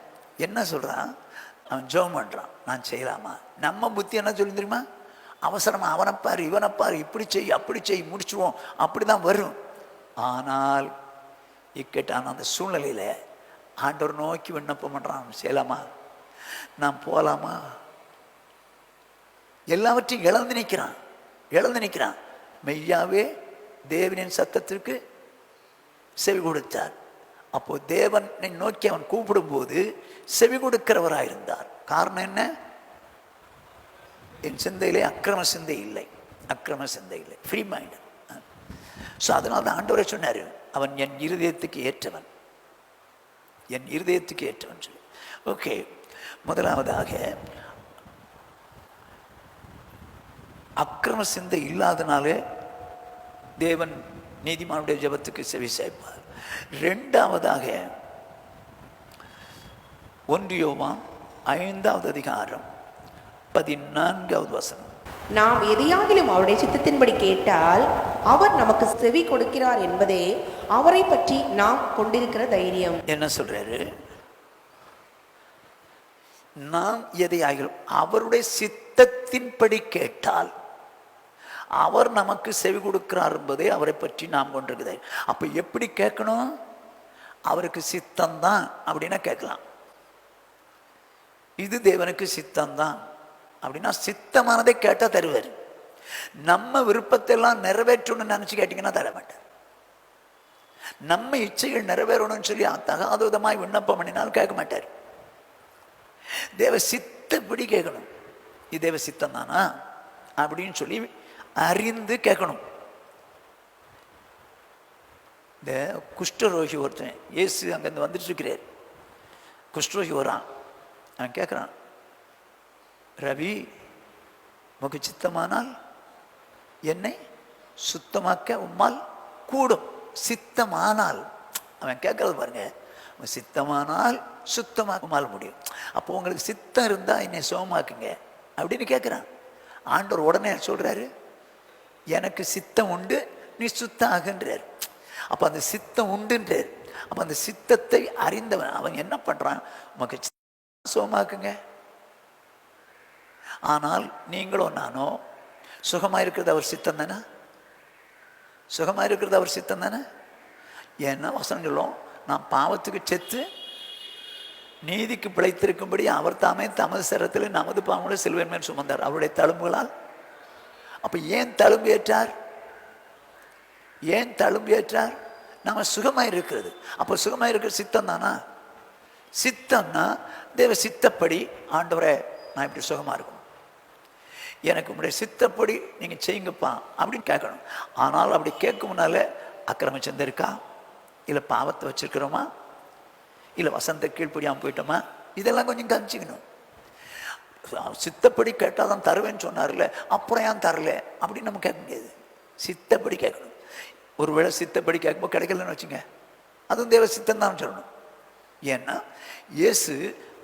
என்ன சொல்கிறான் அவன்? ஜெபம் பண்ணுறான், நான் செய்யலாமா? நம்ம புத்தி என்ன சொல்லி தெரியுமா? அவசரமாக அவனைப்பார் இவனைப்பார், இப்படி செய் அப்படி செய், முடிச்சுவோம், அப்படி தான் வரும். ஆனால் இக்கட்டான அந்த சூழ்நிலையில் ஆண்டவர் நோக்கி விண்ணப்பம் பண்ணுறான், செய்யலாமா, நான் போகலாமா, எல்லாவற்றையும் இழந்து நிற்கிறான். மெய்யாவே தேவனின் சத்தத்திற்கு செவி கொடுத்தார். அப்போ தேவனை நோக்கி அவன் கூப்பிடும் போது செவி கொடுக்கிறவராயிருந்தார். காரணம் என்ன? என் சிந்தையிலே அக்கிரம சிந்தை இல்லை, ஃப்ரீ மைண்ட். ஸோ அதனால தான் ஆண்டவரே சொன்னார், அவன் என் இருதயத்துக்கு ஏற்றவன் சொல்லி. ஓகே, முதலாவதாக அக்கிரம சிந்தை இல்லாதனாலே தேவன் நீதிமானுடைய ஜெபத்துக்கு செவி சாய்ப்பார். இரண்டாவதாக 1 யோவான் 5வது அதிகாரம் 14வது வசனம். நாம் எதையாகிலும் அவருடைய சித்தத்தின்படி கேட்டால் அவர் நமக்கு செவி கொடுக்கிறார் என்பதே அவரை பற்றி நாம் கொண்டிருக்கிற தைரியம். என்ன சொல்றாரு? நாம் எதையாகிலும் அவருடைய சித்தத்தின்படி கேட்டால் அவர் நமக்கு செவி கொடுக்கிறார் என்பதே அவரை பற்றி நாம் கொண்டிருக்கிறது. அப்ப எப்படி கேட்கணும்? அவருக்கு சித்தம்தான் அப்படின்னா கேட்கலாம். இது தேவனுக்கு சித்தம்தான் அப்படின்னா சித்தமானதை கேட்டா தருவார். நம்ம விருப்பத்தை எல்லாம் நிறைவேற்றணும்னு நினைச்சு கேட்டீங்கன்னா தர மாட்டார். நம்ம இச்சைகள் நிறைவேறணும்னு சொல்லி தகாத விதமாய் விண்ணப்பம் பண்ணினாலும் கேட்க மாட்டார். தேவ சித்தப்படி கேட்கணும். இது தேவ சித்தம் தானா அப்படின்னு சொல்லி அறிந்து கேட்கணும். இந்த குஷ்டரோகி ஒருத்தன் இயேசு அங்கிருந்து வந்துட்டு இருக்கிறார். குஷ்டரோகி வரான். அவன் கேட்குறான், ரவி, உமக்கு சித்தமானால் என்னை சுத்தமாக்க உம்மால் கூடும். சித்தமானால், அவன் கேட்கறது பாருங்க, சித்தமானால் சுத்தமாக்க உம்மால் முடியும். அப்போ உங்களுக்கு சித்தம் இருந்தா என்னை சுகமாக்குங்க அப்படின்னு கேட்குறான். ஆண்டவர் உடனே சொல்றாரு, எனக்கு சித்தம் உண்டு, நீ சுத்தம் ஆகுன்றார். அப்ப அந்த சித்தம் உண்டுன்றார். அப்ப அந்த சித்தத்தை அறிந்தவன் அவன் என்ன பண்றான்? உமக்கு சுகமாக்குங்க. ஆனால் நீங்களோ நானோ சுகமா இருக்கிறது அவர் சித்தம் தானே, என்ன வசனம் சொல்லும்? நான் பாவத்துக்கு செத்து நீதிக்கு பிழைத்திருக்கும்படி அவர் தாமே தமது சரத்தில் நமது பாவங்களை சிலுவையின் மேல் சுமந்தார் அவருடைய தழும்புகளால். அப்ப ஏன் தழும்பு ஏற்றார்? நம்ம சுகமாய் இருக்கிறது. அப்ப சுகமாய் இருக்கிற சித்தம் தானா? சித்தம்னா தேவ சித்தப்படி, ஆண்டவரே நான் இப்படி சுகமா இருக்கணும், எனக்கு உங்களுடைய சித்தப்படி நீங்க செய்யுங்கப்பா அப்படின்னு கேட்கணும். ஆனால் அப்படி கேட்க முன்னால அக்கிரம சிந்தை இருக்கா, இல்லை பாவத்தை வச்சிருக்கிறோமா, இல்லை வசந்த கீழ்ப்படியாமல் போயிட்டோமா, இதெல்லாம் கொஞ்சம் கவனிச்சுக்கணும். சித்தப்படி கேட்டால் தான் தருவேன்னு சொன்னார்ல, அப்புறம் ஏன் தரல அப்படின்னு நம்ம கேட்க முடியாது. சித்தப்படி கேட்கணும். ஒருவேளை சித்தப்படி கேட்கும்போது கிடைக்கலன்னு வச்சுங்க, அதுவும் தேவ சித்தம் தான் சொல்லணும். ஏன்னா இயேசு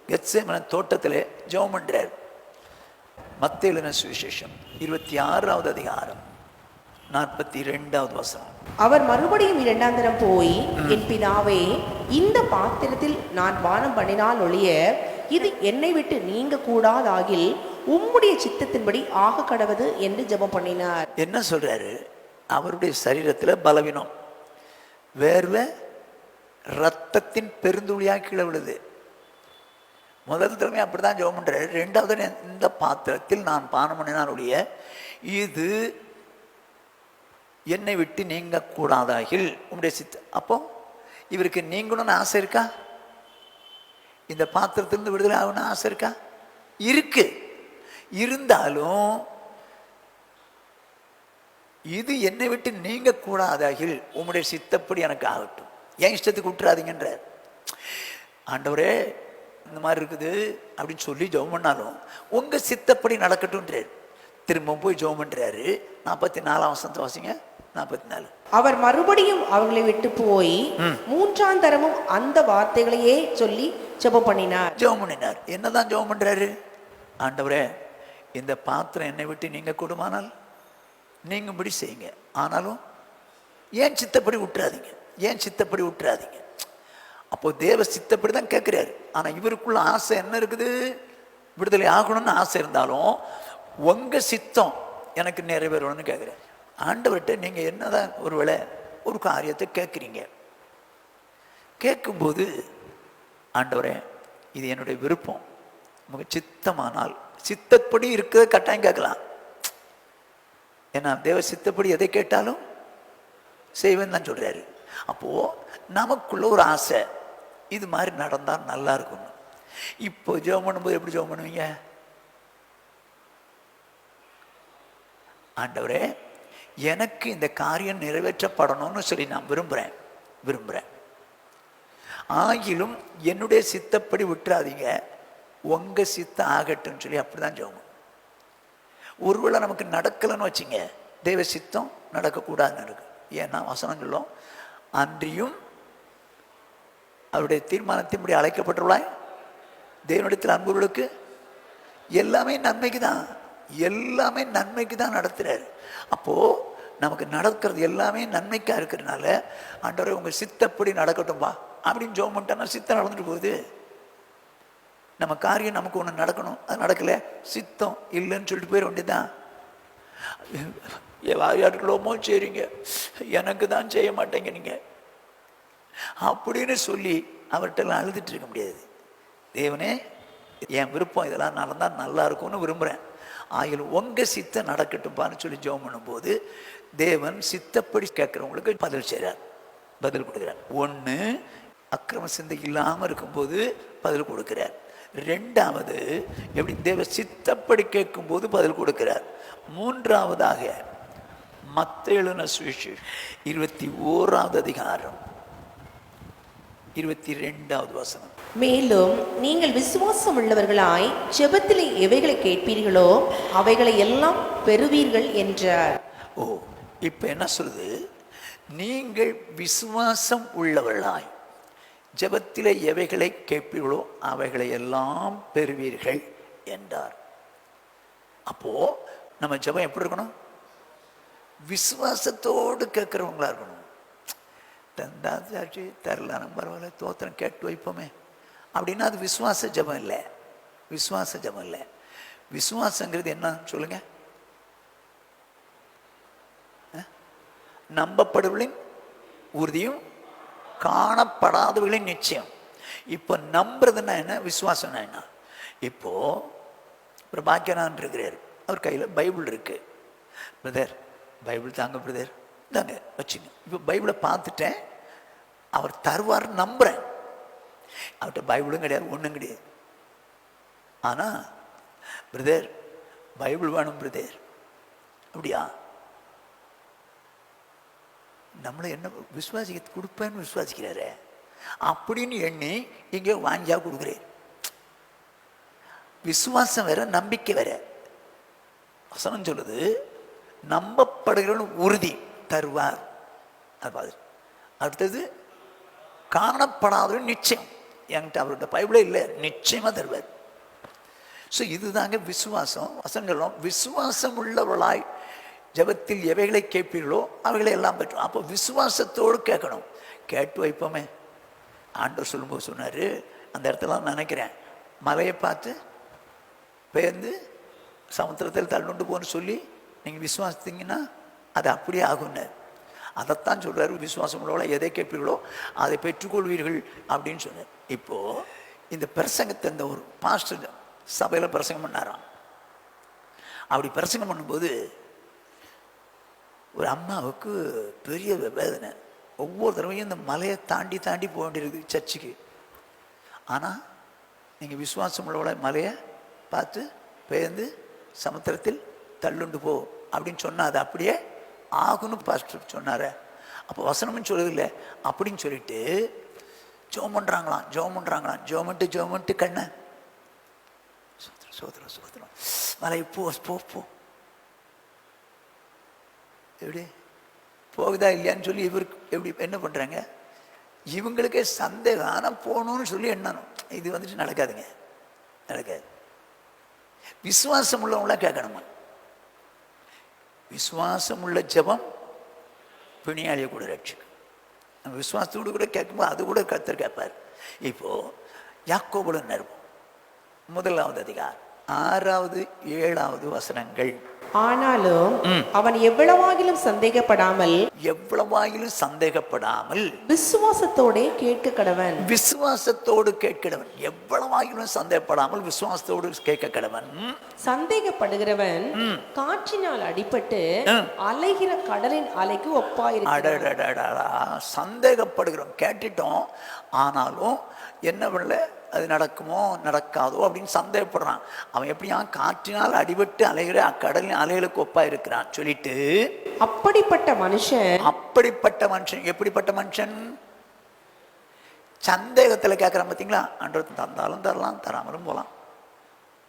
கெத்சேமனே தோட்டத்திலே ஜெபம் பண்றார். மத்தேயு எழுதின சுவிசேஷம் 26வது அதிகாரம் 42வது வசனம். அவர் மறுபடியும் 2ஆம் தரம் போய், என் பிதாவே, இந்த பாத்திரத்தில் நான் பானம் பண்ணினால் ஒழிய இது என்னை விட்டு நீங்க கூடாதாகில் உம்முடைய சித்தத்தின்படி ஆக கடவது என்று ஜெபம் பண்ணினார். என்ன சொல்றாரு? அவருடைய சரீரத்துல பலவீனம், வேர்வை ரத்தத்தின் பெருந்துளியாக கீழே விழுது. முதல் தடவை அப்படிதான் ஜெபம் பண்றாரு. ரெண்டாவது, இந்த பாத்திரத்தில் நான் பானம் பண்ணினால் ஒழிய இது என்னை விட்டு நீங்க கூடாதாகில் உம்முடைய சித்தம். அப்போ இவருக்கு நீங்கணும்னு ஆசை இருக்கா? இந்த பாத்திரத்திலிருந்து விடுதலை ஆகணும்னு ஆசை இருக்கா? இருக்கு. இருந்தாலும் இது என்னை விட்டு நீங்க கூடாதாகில் உம்முடைய சித்தப்படி எனக்கு ஆகட்டும், என் இஷ்டத்துக்கு விட்டுறாதீங்கன்றார். ஆண்டவரே இந்த மாதிரி இருக்குது அப்படின்னு சொல்லி ஜெபம் பண்ணாலும் உங்க சித்தப்படி நடக்கட்டும்ன்றார். திரும்ப போய் ஜெபம் பண்றாரு. 44ஆம் வசனத்தை வாசிங்க. 44. அவர் மறுபடியும் அவர்களை விட்டு போய் 3ஆம் தரமும் அந்த வார்த்தைகளையே சொல்லி ஜெபம் பண்ணினார். என்னதான் ஜெபம் பண்றாரு? ஆண்டவரே, இந்த பாத்திரம் என்னை விட்டு நீங்க கூடுமானால் நீங்கும்படி செய்யுங்க, ஆனாலும் ஏன் சித்தப்படி விட்டுறாதீங்க. அப்போ தேவ சித்தப்படி தான் கேட்கிறாரு. ஆனா இவருக்குள்ள ஆசை என்ன இருக்குது? விடுதலை ஆகணும்னு ஆசை இருந்தாலும் உங்க சித்தம் எனக்கு நிறைவேறணும்னு கேட்கிறாரு. ஆண்டவர்கிட்ட நீங்க என்னதான் ஒருவேளை ஒரு காரியத்தை கேட்குறீங்க, கேட்கும்போது ஆண்டவரே இது என்னுடைய விருப்பம், உங்க சித்தமானால் சித்தப்படி இருக்கிற கட்டாயம் கேட்கலாம். ஏன்னா தேவ சித்தப்படி எதை கேட்டாலும் செய்வேன்னு தான் சொல்றாரு. அப்போ நமக்குள்ள ஒரு ஆசை, இது மாதிரி நடந்தா நல்லா இருக்கும். இப்போ ஜெபம் பண்ணும்போது எப்படி ஜெபம் பண்ணுவீங்க? ஆண்டவரே, எனக்கு இந்த காரியம் நிறைவேற்றப்படணும்னு சொல்லி நான் விரும்புகிறேன். ஆகிலும் என்னுடைய சித்தப்படி விட்டுறாதீங்க, உங்க சித்தம் ஆகட்டும்னு சொல்லி அப்படிதான் ஜெபம். ஒருவேளை நமக்கு நடக்கலைன்னு வச்சுங்க, தெய்வ சித்தம் நடக்கக்கூடாதுன்னு இருக்கு. ஏன்னா வசனம் சொல்லும், அன்றியும் அவருடைய தீர்மானத்தின்படி அழைக்கப்பட்டுள்ளாய் தேவனிடத்தில் அன்புகளுக்கு எல்லாமே நன்மைக்கு தான், எல்லாமே நன்மைக்கு தான் நடத்துறாரு. அப்போ நமக்கு நடக்கிறது எல்லாமே நன்மைக்கா இருக்கிறதுனால, ஆண்டவரே உங்க சித்தப்படி நடக்கட்டும்பா அப்படின்னு ஜெபம் பண்ணிட்டோம்னா சித்தம் நடந்துட்டு போகுது. நம்ம காரியம் நமக்கு ஒன்று நடக்கணும், அது நடக்கல, சித்தம் இல்லைன்னு சொல்லிட்டு போயிட வேண்டியதுதான். யாருக்கெல்லாமோ செய்றீங்க, எனக்கு தான் செய்ய மாட்டேங்க நீங்க அப்படின்னு சொல்லி அவர்கிட்ட அழுதுட்டு இருக்க முடியாது. தேவனே, என் விருப்பம் இதெல்லாம் நடந்தால் நல்லா இருக்கும்னு விரும்புகிறேன், ஆகிலும் உங்க சித்தம் நடக்கட்டும்பான்னு சொல்லி ஜெபம் பண்ணும்போது தேவன் சித்தப்படி கேட்குறவங்களுக்கு பதில் செய்கிறார், பதில் கொடுக்குறார். ஒன்று, அக்கிரம சிந்தை இல்லாமல் இருக்கும்போது பதில் கொடுக்கிறார். ரெண்டாவது, எப்படி தேவ சித்தப்படி கேட்கும்போது பதில் கொடுக்கிறார். மூன்றாவதாக மத்தேயு எழுதின சுவிசேஷம் 21வது அதிகாரம் 22வது வசனம். மேலும் நீங்கள் விசுவாசம் உள்ளவர்களாய் ஜெபத்திலே எவைகளை கேட்பீர்களோ அவைகளை எல்லாம் பெறுவீர்கள் என்றார். ஓ, இப்ப என்ன சொல்லுது? நீங்கள் விசுவாசம் உள்ளவர்களாய் ஜெபத்திலே எவைகளை கேட்பீர்களோ அவைகளை எல்லாம் பெறுவீர்கள் என்றார். அப்போ நம்ம ஜெபம் எப்படி இருக்கணும்? விசுவாசத்தோடு கேட்கிறவங்களா இருக்கணும். தந்தாச்சி தரலாம், பரவாயில்ல, தோத்திரம் கேட்டு வைப்போமே அப்படின்னா அது விசுவாச ஜெபம் இல்லை, விசுவாச ஜெபம் இல்லை. விசுவாசங்கிறது என்ன சொல்லுங்க? நம்பப்படுவர்களின் உறுதியும் காணப்படாதவர்களின் நிச்சயம். இப்போ நம்புறதுன்னா என்ன, விசுவாசம்னா என்ன? இப்போ ஒரு பாக்கியனான் இருக்கிறார், அவர் கையில் பைபிள் இருக்கு. பிரதர் பைபிள் தாங்க பிரதர், தாங்க வச்சுங்க. இப்போ பைபிளை பார்த்துட்டேன், அவர் தருவார் நம்புறேன். அவர்கிட்ட பைபிளும் கிடையாது, ஒன்றும் கிடையாது. ஆனால் பிரதர் பைபிள் வேணும் பிரதர், அப்படியா? நம்மளை என்ன விசுவாசிக்க கொடுப்பேன்னு விசுவாசிக்கிறாரு அப்படின்னு எண்ணி இங்கே வாங்கியா கொடுக்குறேன். விசுவாசம் வேற, நம்பிக்கை வேற. வசனம் சொல்லுது, நம்பப்படுகிற உறுதி தருவார். அடுத்தது காணப்படாத நிச்சயம். என்கிட்ட அவர்கிட்ட பைபிளே இல்லை, நிச்சயமா தருவார். ஸோ இதுதாங்க விசுவாசம். வசனம் விசுவாசம் உள்ளவர்களாய் ஜெபத்தில் எவைகளை கேட்பீர்களோ அவைகளை எல்லாம் பெற்றோம். அப்போ விசுவாசத்தோடு கேட்கணும். கேட்டு வைப்போமே. ஆண்டவர் சொல்லும்போது சொன்னார், அந்த இடத்துல நினைக்கிறேன், மலையை பார்த்து பெயர்ந்து சமுத்திரத்தில் தள்ளுண்டு போன்னு சொல்லி நீங்கள் விசுவாசித்தீங்கன்னா அது அப்படியே ஆகுன்னு. அதைத்தான் சொல்கிறாரு, விசுவாசம் உள்ளவளோ எதை கேட்பீர்களோ அதை பெற்றுக்கொள்வீர்கள் அப்படின்னு சொன்னார். இப்போது இந்த பிரசங்கத்தை இந்த ஒரு பாஸ்டர் சபையில் பிரசங்கம் பண்ணாராம். அப்படி பிரசங்கம் பண்ணும்போது ஒரு அம்மாவுக்கு பெரிய வேதனை. ஒவ்வொரு தடவையும் இந்த மலையை தாண்டி தாண்டி போக வேண்டியிருக்கு சர்ச்சுக்கு. ஆனால் நீங்கள் விசுவாசம் உள்ளவளை மலையை பார்த்து பெயர்ந்து சமுத்திரத்தில் தள்ளுண்டு போ அப்படின்னு சொன்னால் அது அப்படியே ஆகுன்னு பாஸ்டர் சொன்னார். அப்போ வசனம்னு சொல்லுது இல்லை அப்படின்னு சொல்லிட்டு ஜெபம் பண்ணுறாங்களாம், ஜெபம்ட்டு கண்ணை சோதரம் சோதரம் மலை போ எப்படி போகுதா இல்லையான்னு சொல்லி இவருக்கு எப்படி என்ன பண்ணுறாங்க, இவங்களுக்கே சந்தேகம். ஆனால் போகணும்னு சொல்லி எண்ணணும். இது வந்துட்டு நடக்காதுங்க, நடக்காது. விசுவாசம் உள்ளவங்களாம் கேட்கணுமா? விசுவாசம் உள்ள ஜெபம் பிணியாளியை கூட ரட்சிக்கும். நம்ம விசுவாசத்தோடு கூட கேட்கும்போது அது கூட கர்த்தர் கேட்பார். இப்போ யாக்கோபுல நிருபம் 1வது அதிகாரம் 6வது 7வது வசனங்கள். ஆனாலும் அவன் எவ்வளவாகிலும் சந்தேகப்படாமல் விசுவாசத்தோடே கேட்க கடவன். விசுவாசத்தோடு கேட்கிறவன் எவ்வளவாகிலும் சந்தேகப்படாமல் விசுவாசத்தோடு கேட்க கடவன். சந்தேகப்படுகிறவன் காற்றினால் அடிபட்டு அலைகிற கடலின் அலைக்கு ஒப்பாயிருக்கிறான். சந்தேகப்படுகிறோம், கேட்டுட்டோம், ஆனாலும் என்ன பண்ணல, அது நடக்குமோ நடக்காதோ அப்படின்னு சந்தேகப்படுறான். அவன் எப்படியா காற்றினால் அடிபட்டு அலைகிற கடலின் அலைகளுக்கு ஒப்பா இருக்கிறான் சொல்லிட்டு, அப்படிப்பட்ட மனுஷன் எப்படிப்பட்ட மனுஷன்? சந்தேகத்துல கேட்கிறான் பார்த்தீங்களா? ஆண்டவர் தந்தாலும் தரலாம், தராமலும் போலாம்,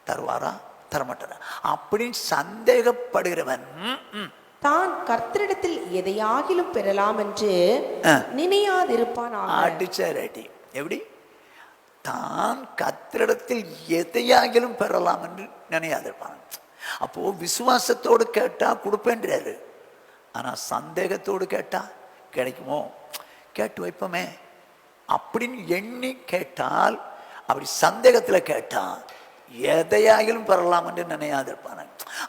தருவாரா தரமாட்டாரா அப்படின்னு சந்தேகப்படுகிறவன் தான் கர்த்தரிடத்தில் எதையாகிலும் பெறலாம் என்று நினையாதிருப்பான். அடிச்சாரடி எப்படி? தான் கர்த்தரிடத்தில் எதையாகிலும் பெறலாம் என்று நினையாதிருப்பான். அப்போ விசுவாசத்தோடு கேட்டா கொடுப்பேன்றாரு, ஆனா சந்தேகத்தோடு கேட்டா கிடைக்குமோ, கேட்டு வைப்போமே அப்படின்னு எண்ணி கேட்டால், அப்படி சந்தேகத்தில் கேட்டா எதையாகிலும் பெறலாம் என்று நினையாதிருப்பான.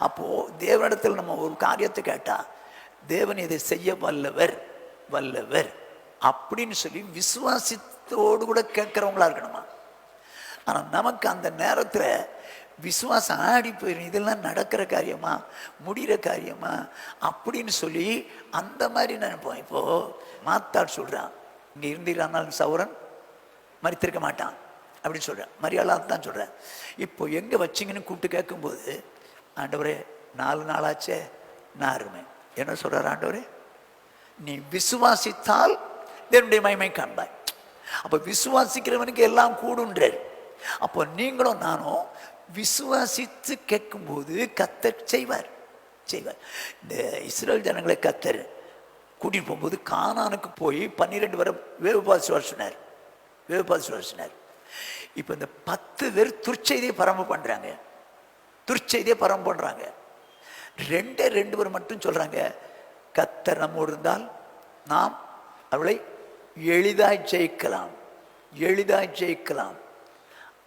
அப்போ தேவனிடத்தில் நம்ம ஒரு காரியத்தை கேட்டா, தேவன் இதை செய்ய வல்லவர் வல்லவர் அப்படின்னு சொல்லி விசுவாசத்தோடு கூட கேட்கிறவங்களா இருக்கணுமா? ஆனா நமக்கு அந்த நேரத்துல விசுவாசம் ஆடி போயிடும். இதெல்லாம் நடக்கிற காரியமா, முடிகிற காரியமா அப்படின்னு சொல்லி அந்த மாதிரி நினைப்போம். இப்போ மாத்தாள் சொல்றான், இங்க இருந்தீரானால் சௌரன் மரித்திருக்க மாட்டான் அப்படின்னு சொல்றேன், மரியாதை தான் சொல்றேன். இப்போ எங்க வச்சிங்கன்னு கூப்பிட்டு கேட்கும்போது, ஆண்டவரே 4 நாளாச்சே நாருமே என்ன சொல்றாரு ஆண்டவரே, நீ விசுவாசித்தால் தேவனுடைய மகிமை காண்பாய். அப்ப விசுவாசிக்கிறவனுக்கு எல்லாம் கூடுன்றார். அப்போ நீங்களும் நானும் விசுவாசித்து கேட்கும்போது கர்த்தர் செய்வார். இந்த இஸ்ரேல் ஜனங்களை கர்த்தர் கூட்டிட்டு போகும்போது கானானுக்கு போய் 12 வரை வேவுபாசி சொன்னார். இப்ப இந்த 10 பேர் துர்ச்செய்தியை பரம்பு பண்றாங்க. 2 பேர் மட்டும் சொல்றாங்க, கர்த்தர் நம்மோடு இருந்தால் நாம் அவளை எளிதாய் ஜெயிக்கலாம்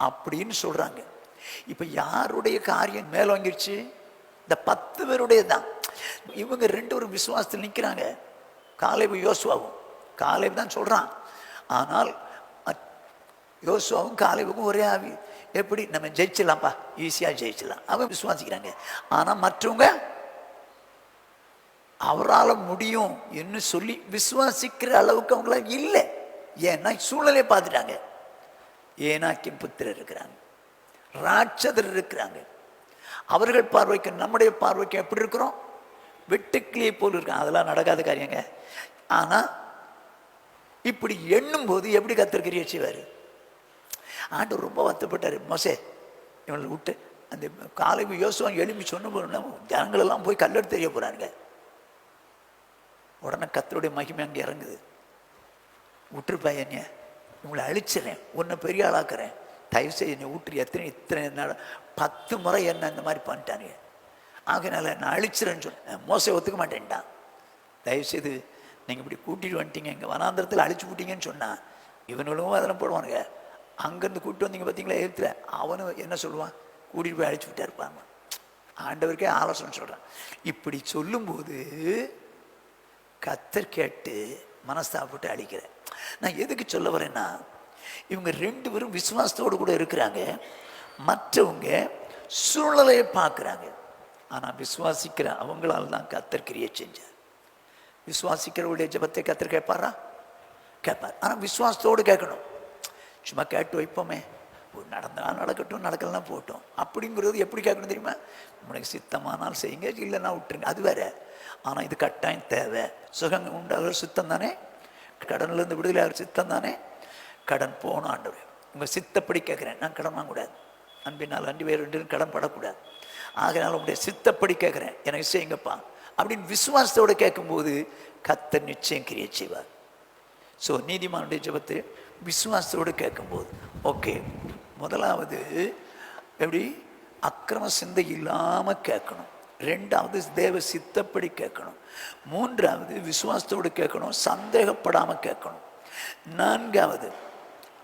அப்படின்னு சொல்றாங்க. இப்ப யாருடைய காரியம் மேல வாங்கிருச்சு? இந்த 10 பேருடைய தான். இவங்க 2 பேரும் விசுவாசத்தில் நிக்கிறாங்க, காலேபு யோசுவாவும். காலேபு தான் சொல்றான், ஆனால் யோசுவாவும் காலேபுக்கும் ஒரே ஆவி. எப்படி நம்ம ஜெயிச்சிடலாம்ப்பா, ஈஸியா ஜெயிச்சிடலாம், அவன் விசுவாசிக்கிறாங்க. ஆனா மற்றவங்க அவரால் முடியும் என்று சொல்லி விசுவாசிக்கிற அளவுக்கு அவங்கள இல்லை. ஏன்னா சூழ்நிலையை பார்த்துட்டாங்க. ஏனாக்கின் புத்திரர் இருக்கிறாங்க, ராட்சதர் இருக்கிறாங்க. அவர்கள் பார்வைக்கு நம்முடைய பார்வைக்கு எப்படி இருக்கிறோம்? வெட்டுக்கிளியை போல் இருக்காங்க. அதெல்லாம் நடக்காத காரியங்க. ஆனா இப்படி எண்ணும் போது எப்படி கர்த்தர் கிரியை செய்வாரு? ஆண்டவர் ரொம்ப வருத்தப்பட்டாரு. மோசே இவங்களை விட்டு அந்த காலேபு யோசுவா எழுப்பி சொன்ன போனா ஜனங்கள் எல்லாம் போய் கல்லெடுத்து தெரிய போறாங்க. உடனே கர்த்தருடைய மகிமை அங்கே இறங்குது. விட்டுருப்பா, என்ன இவங்களை அழிச்சிடறேன், உன்னை பெரிய ஆளாக்குறேன், தயவு செய்து என்னை விட்டுரு. இத்தனை 10 முறை என்ன இந்த மாதிரி பண்ணிட்டானுங்க, ஆகையினால நான் அழிச்சிடறேன்னு சொன்னேன். மோசே ஒத்துக்க மாட்டேன்ட்டான். தயவு செய்து நீங்கள் இப்படி கூட்டிட்டு வந்துட்டீங்க, எங்கள் வனாந்திரத்தில் அழிச்சு விட்டீங்கன்னு சொன்னான். இவனுங்களும் அதெல்லாம் போடுவானுங்க. அங்கேருந்து கூப்பிட்டு வந்தீங்க பார்த்தீங்களா எழுத்துல, அவனும் என்ன சொல்லுவான்? கூட்டிகிட்டு போய் அழிச்சு விட்டா இருப்பாங்க. ஆண்டவருக்கே ஆலோசனை சொல்கிறான். இப்படி சொல்லும்போது கர்த்தர் கேட்டு மனஸ்தாபப்பட்டு அழிக்கிறேன். நான் எதுக்கு சொல்ல வரேன்னா, இவங்க 2 பேரும் விசுவாசத்தோடு கூட இருக்கிறாங்க, மற்றவங்க சூழ்நிலையை பார்க்குறாங்க. ஆனால் விசுவாசிக்கிற அவங்களால தான் கர்த்தர் கிரியை செஞ்சார். விசுவாசிக்கிறவருடைய ஜெபத்தை கர்த்தர் கேட்பாரா? கேட்பார். ஆனால் விசுவாசத்தோடு கேட்கணும். சும்மா கேட்டு வைப்போமே, நடந்தால் நடக்கட்டும், நடக்கலாம் போட்டோம் அப்படிங்கிறது எப்படி கேட்கணும் தெரியுமா? உங்களுக்கு சித்தமானால் செய்யுங்க, இல்லைன்னா விட்டுருங்க, அது வேற. ஆனால் இது கட்டாயம் தேவை. சுகம் உண்டாகிற சித்தம் தானே, கடன்லேருந்து விடுதலை ஆகிற சித்தம் தானே. கடன் போன ஆண்டவர் உங்கள் சித்தப்படி கேட்குறேன், நான் கடன் வாங்கக்கூடாது, அன்பினால் 2 பேர் 2 கடன் படக்கூடாது, ஆகையினால உங்களுடைய சித்தப்படி கேட்குறேன், எனக்கு செய்யுங்கப்பா அப்படின்னு விசுவாசத்தோடு கேட்கும்போது கர்த்தர் நிச்சயம் கிரியை செய்வார். ஸோ நீதிமானுடைய ஜெபத்தை விசுவாசத்தோடு கேட்கும்போது ஓகே. முதலாவது எப்படி? அக்கிரம சிந்தை இல்லாமல் கேட்கணும். 2வது தேவ சித்தப்படி கேட்கணும். 3வது விசுவாசத்தோடு கேட்கணும், சந்தேகப்படாமல் கேட்கணும். 4வது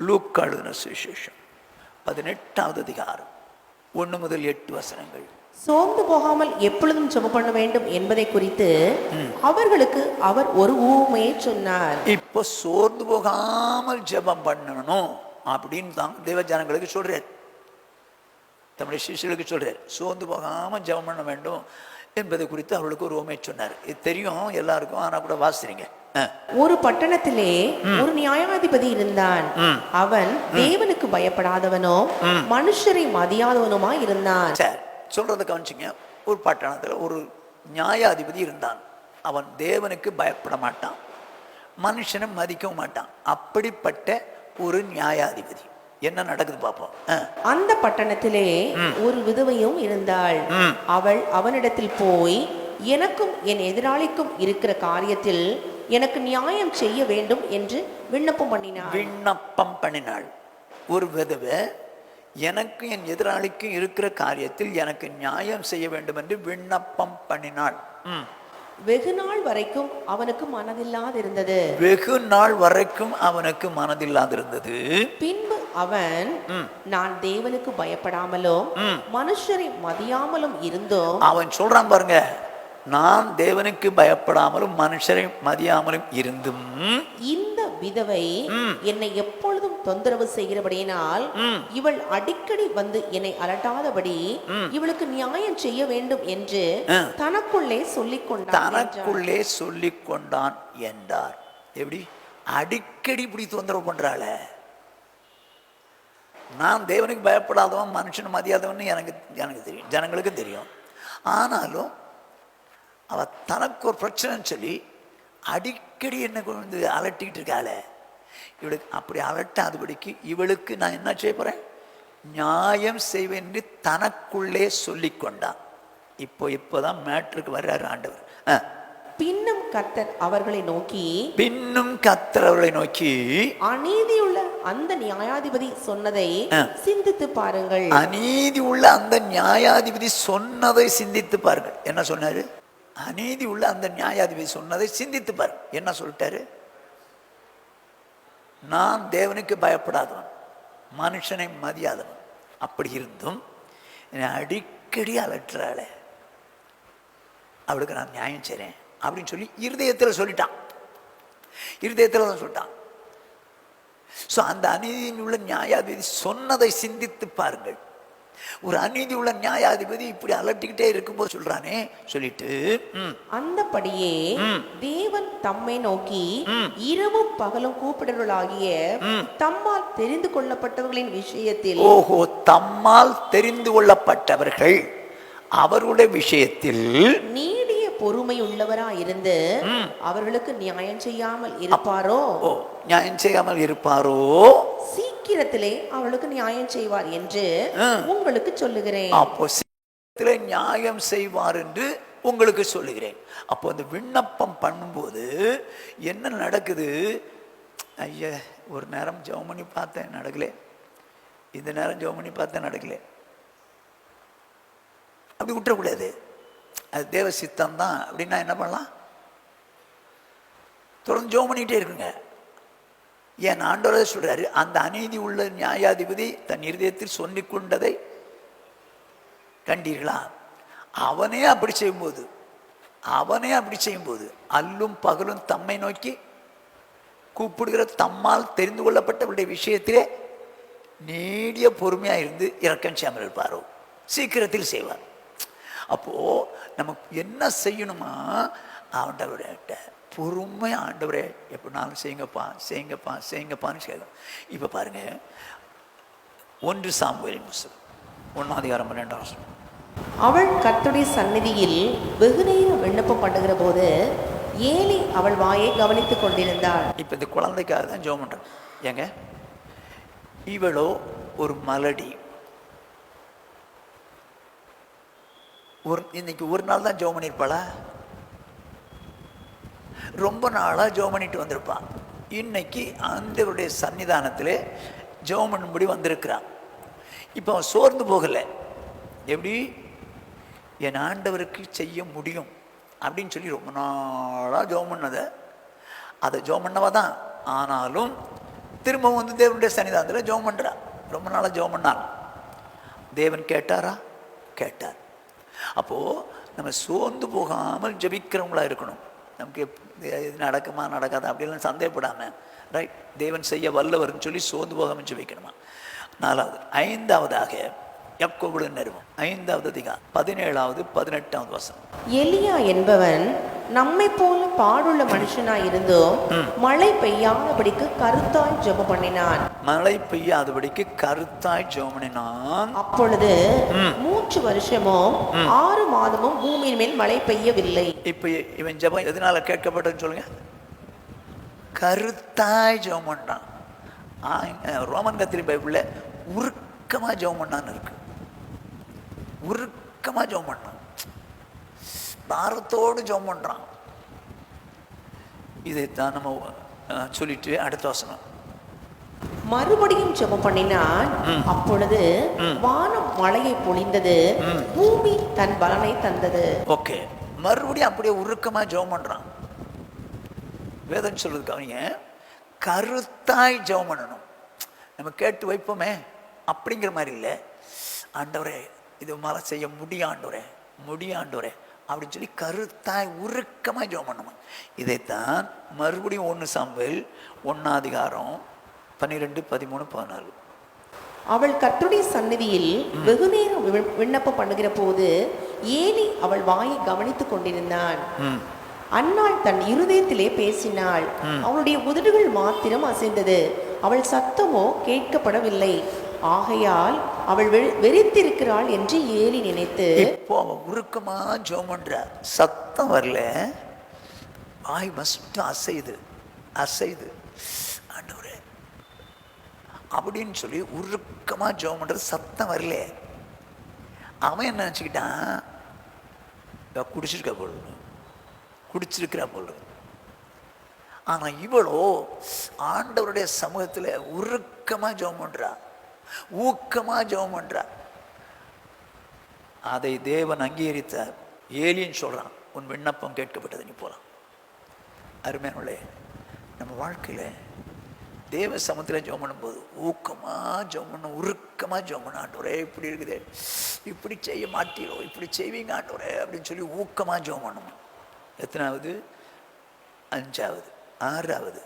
லூக்கா எழுதின சுவிசேஷம் 18வது அதிகாரம் 1 முதல் 8 வசனங்கள். சோர்ந்து போகாமல் எப்பொழுதும் ஜெபம் பண்ண வேண்டும் என்பதை குறித்து அவர்களுக்கு அவர் ஒரு ஊமையை சொன்னார். இப்போ சோர்ந்து போகாமல் ஜெபம் பண்ணணும் அப்படின்னு தான் தேவ ஜனங்களுக்கு சொல்றார், தம்முடைய சிஷ்யர்களுக்கு சொல்றார். சோர்ந்து போகாமல் ஜெபம் பண்ண வேண்டும் என்பதை குறித்து அவர்களுக்கு ஒரு ஊமையை சொன்னார். இது தெரியும் எல்லாருக்கும், ஆனா கூட வாசிறீங்க. ஒரு பட்டணத்திலே ஒரு நியாயாதிபதி இருந்தான். அவன் தேவனுக்கு பயப்படாதவனோ மனுஷரை மதியாதவனுமா இருந்தான். சரி, சொல்றதை கவனிச்சிங்க. ஒரு பட்டணத்துல ஒரு நியாயாதிபதி இருந்தான். அவன் தேவனுக்கு பயப்பட மாட்டான், மனுஷனை மதிக்கவும் மாட்டான். அப்படிப்பட்ட ஒரு நியாயாதிபதி. என்ன நடக்குது பார்ப்போம். அந்த பட்டணத்திலே ஒரு விதவையும் இருந்தாள். அவள் அவனிடத்தில் போய், எனக்கும் என் எதிராளிக்கும் இருக்கிற காரியத்தில் எனக்கு நியாயம் செய்ய வேண்டும் என்று விண்ணப்பம் பண்ணினாள். ஒரு விதவை எனக்கு என் எதிராளிக்கு இருக்கிற காரியத்தில் எனக்கு நியாயம் செய்ய வேண்டும் என்று விண்ணப்பம் பண்ணினாள். வெகு நாள் வரைக்கும் அவனுக்கு மனதில்லாதிருந்தது. பின்பு அவன், நான் தேவனுக்கு பயப்படாமலும் மனுஷரை மதியாமலும் இருந்தோம். அவன் சொல்றான் பாருங்க, நான் தேவனுக்கு பயப்படாமலும் மனுஷரை மதியாமலும் இருந்தும் இந்த விதவை என்னை எப்பொழுதும் தொந்தரவு செய்கிறபடியினால் இவள் அடிக்கடி வந்து என்னை அலட்டாதபடி இவளுக்கு நியாயம் செய்ய வேண்டும் என்று தனக்குள்ளே சொல்லிக் கொண்டான் என்றார். எப்படி அடிக்கடி இப்படி தொந்தரவு பண்றாள? நான் தேவனுக்கு பயப்படாதவன் மனுஷன் மதியாதவன் எனக்கு தெரியும், ஜனங்களுக்கு தெரியும். ஆனாலும் அவ தனக்கு ஒரு பிரச்சனைன்னு சொல்லி அடிக்கடி என்ன கொண்டு அலட்டிக்கிட்டு இருக்காள. இவளுக்கு அப்படி அலட்டாதபடிக்கு இவளுக்கு நான் என்ன செய்ய போறேன், நியாயம் செய்வேன் என்று தனக்குள்ளே சொல்லி கொண்டான். இப்போதான் மேட்ருக்கு வர்றாரு ஆண்டவர். பின்னும் கர்த்தர் அவர்களை நோக்கி அநீதியுள்ள அந்த நியாயாதிபதி சொன்னதை சிந்தித்து பாருங்கள். அநீதி உள்ள அந்த நியாயாதிபதி சொன்னதை சிந்தித்து பாருங்கள். என்ன சொன்னாரு? அநீதி உள்ள அந்த நியாயாதிபதி சொன்னதை சிந்தித்து பாரு. என்ன சொல்லிட்டாரு? நான் தேவனுக்கு பயப்படாதவன், மனுஷனை மதியாதவன், அப்படி இருந்தும் என்னை அடிக்கடி அலட்டுறாள, அவளுக்கு நான் நியாயம் செய்றேன் அப்படின்னு சொல்லி இருதயத்தில் சொல்லிட்டான். இருதயத்தில் தான் சொல்லிட்டான். ஸோ அந்த அநீதியில் உள்ள நியாயாதிபதி சொன்னதை சிந்தித்து பாருங்கள். ஒரு அநீதி உள்ள நியாயாதிபதி இப்படி அலட்டிக்கிட்டே இருக்கும்போது சொல்றானே, சொல்லிட்டு அந்தபடியே தேவன் தம்மை நோக்கி இரவும் பகலும் கூப்பிடுவர்களாகிய தம்மால் தெரிந்து கொள்ளப்பட்டவர்களின் விஷயத்தில், தம்மால் தெரிந்து கொள்ளப்பட்டவர்கள் அவருடைய விஷயத்தில் நீடிய பொறுமை உள்ளவராயிருந்து அவர்களுக்கு நியாயம் செய்யாமல் இருப்பாரோ சீக்கிரத்திலே அவளுக்கு நியாயம் செய்வார் என்று உங்களுக்கு சொல்லுகிறேன். அப்போ சீக்கிரத்திலே நியாயம் செய்வார் என்று உங்களுக்கு சொல்லுகிறேன். அப்போ அந்த விண்ணப்பம் பண்ணும்போது என்ன நடக்குது? ஐயா, ஒரு நேரம் ஜெபம் பண்ணி பார்த்தேன், நடக்கல. இந்த நேரம் ஜெபம் பண்ணி பார்த்தேன், நடக்கல. அப்படி விட்டுறக்கூடாது. அது தேவ சித்தம் தான் அப்படின்னா என்ன பண்ணலாம்? தொடர்ந்து ஜெபம் பண்ணிக்கிட்டே இருக்குங்க. என் ஆண்டவர் சொல்றாரு, அந்த அநீதி உள்ள நியாயாதிபதி தன் இருதயத்தில் சொல்லிக் கொண்டதை கண்டீர்களா? அவனே அப்படி செய்யும்போது அல்லும் பகலும் தம்மை நோக்கி கூப்பிடுகிற தம்மால் தெரிந்து கொள்ளப்பட்டவருடைய விஷயத்திலே நீடிய பொறுமையா இருந்து இரக்கம் செய்யாமல் இருப்பாரோ, சீக்கிரத்தில் செய்வார். அப்போ நமக்கு என்ன செய்யணுமா? ஆண்டவர்கிட்ட பொறுமை, ஆண்டவரே எப்படினாலும் செய்யுங்கப்பான்னு கேட்கும். இப்போ பாருங்க, 1 சாமுவேலின் புத்தகம் 1:12. அவள் கர்த்தருடைய சந்நிதியில் வெகு நேரம் விண்ணப்பம் பண்ணுகிற போது ஏலி அவள் வாயை கவனித்துக் கொண்டிருந்தாள். இப்போ இந்த குழந்தைக்காக தான் ஜெபம் பண்றேன். ஏங்க, இவளோ ஒரு மலடி. இன்னைக்கு ஒரு நாள் தான் ஜெபம் பண்ணியிருப்பாளா? ரொம்ப நாளாக ஜெபம் பண்ணிட்டு வந்திருப்பான். இன்னைக்கு ஆண்டவருடைய சன்னிதானத்தில் ஜெபம் பண்ணும்படி வந்திருக்கிறான். இப்போ அவன் சோர்ந்து போகலை. எப்படி என் ஆண்டவருக்கு செய்ய முடியும் அப்படின்னு சொல்லி ரொம்ப நாளாக ஜெபம் பண்ணதை அதை ஜெபம் பண்ணவா தான். ஆனாலும் திரும்ப வந்து தேவனுடைய சன்னிதானத்தில் ஜெபம் பண்ணுறா. ரொம்ப நாளாக ஜெபம் பண்ணாலும் தேவன் கேட்டாரா? கேட்டார். அப்போது நம்ம சோர்ந்து போகாமல் ஜெபிக்கிறவங்களா இருக்கணும். நமக்கு இது நடக்குமா நடக்காது அப்படிலாம் சந்தேகப்படாமல், ரைட், தேவன் செய்ய வல்லவர்னு சொல்லி சோர்ந்து போகாமல் ஜெபிக்கணுமா. 4வது. 5வதாக யாக்கோபு நிறுவம் 5வது அதிகாரம் 17வது 18வது வசனம். எலியா என்பவன் நம்மை போல பாடுள்ள மனுஷனாய் இருந்தும் மழை பெய்யாதபடிக்கு கருத்தாய் ஜெபம் பண்ணினான். மழை பெய்யாதபடிக்கு கருத்தாய் ஜெபம் பண்ணினான். அப்பொழுது 3 வருஷமும் 6 மாதமும் பூமியின் மேல் மழை பெய்யவில்லை. இப்ப இவன் ஜெபம் எதனால கேட்கப்பட்டதுன்னு சொல்லுங்க? கருத்தாய் ஜெபம் பண்ணான். ரோமன் கத்திரி பைபிள்ல உருக்கமா ஜெபம் பண்ணான்னு இருக்கு. உருக்கமா ஜெபம் பண்ணான், பாரத்தோடு ஜெபம் பண்றான். இதைத்தான் நம்ம சொல்லிட்டு அடுத்த வசனம். மறுபடியும் ஜெபம் பண்ணினான். அப்பொழுது வானம் மழையை பொழிந்தது, பூமி தன் பலனை தந்தது. ஓகே, மறுபடியும் அப்படியே உருக்கமா ஜெபம் பண்றான். வேதம் சொல்றதுக்கு அவங்க கருத்தாய் ஜெபம் பண்ணணும். நம்ம கேட்டு வைப்போமே அப்படிங்கிற மாதிரி இல்லை. ஆண்டவரே இது மேலே செய்ய முடியாண்டவரே அப்படின்னு சொல்லி கருத்தாய் உருக்கமாக ஜெபம் பண்ணணும். இதைத்தான் மறுபடியும் 1 சாமுவேல் 1ஆம் அதிகாரம் 12, 13, 14. அவள் கர்த்தருடைய சந்நிதியில் வெகுநேரம் விண்ணப்பம் பண்ணுகிற போது ஏலி அவள் வாயை கவனித்துக் கொண்டிருந்தான். அன்னாள் தன் இருதயத்திலே பேசினாள், அவளுடைய உதடுகள் மாத்திரம் அசைந்தது, அவள் சத்தமோ கேட்கப்படவில்லை. ஆகையால் அவள் வெறித்திருக்கிறாள் என்று ஏலி நினைத்து, இப்போ அவன் உருக்கமா ஜெபம் பண்ற, சத்தம் வரல, வாய் மட்டும் அசைது ஆண்டவரே அப்படின்னு சொல்லி உருக்கமா ஜெபம் பண்றது, சத்தம் வரல. அவன் என்ன நினைச்சுக்கிட்டான், குடிச்சிருக்கிறா போல. ஆனா இவளோ ஆண்டவருடைய சமூகத்துல உருக்கமா ஜெபம் பண்றா, ஊக்கமா ஜெபம் பண்றா. அதை தேவன் அங்கீகரித்தார். ஏலின்னு சொல்றான், உன் விண்ணப்பம் கேட்கப்பட்டது, நீ போலாம். அருமையானவர்களே, நம்ம வாழ்க்கையில தேவ சமூகத்தில் ஜெபம் பண்ணும்போது ஊக்கமா ஜெபம் பண்ணணும், உருக்கமா ஜெபம் பண்ண. ஆண்டவரே இப்படி இருக்குது, இப்படி செய்ய மாட்டீரோ, இப்படி செய்வீங்க ஆண்டவரே அப்படின்னு சொல்லி ஊக்கமா ஜெபம் பண்ணணும். எத்தனாவது? 5வது. 6வது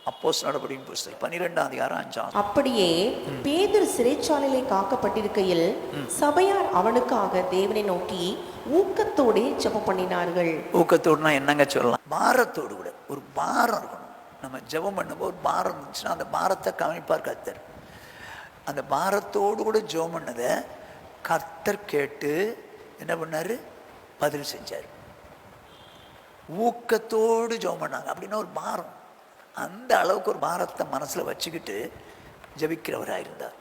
அப்போஸ்தலர் நடபடியின் புஸ்தகம் 12ஆம் அதிகாரம் 5. அப்படியே பேதுரு சிறைச்சாலையிலே காக்கப்பட்டிருக்கையில் சபையார் அவனுக்காக தேவனை நோக்கி ஊக்கத்தோடு ஜெபம் பண்ணினார்கள். ஊக்கத்தோடுனா என்னங்க சொல்லலாம்? பாரத்தோடு கூட. ஒரு பாரம் இருக்கணும். நம்ம ஜெபம் பண்ணும்போது ஒரு பாரம் இருந்துச்சுன்னா அந்த பாரத்தை கவனிப்பார் கர்த்தர். அந்த பாரத்தோடு கூட ஜெபம் பண்ணதை கர்த்தர் கேட்டு என்ன பண்ணாரு? பதில் செஞ்சார். ஊக்கத்தோடு ஜெபம் பண்ணாங்க. அப்படின்னா ஒரு பாரம், அந்த அளவுக்கு ஒரு பாரத்தை மனசில் வச்சுக்கிட்டு ஜெபிக்கிறவராக இருந்தார்.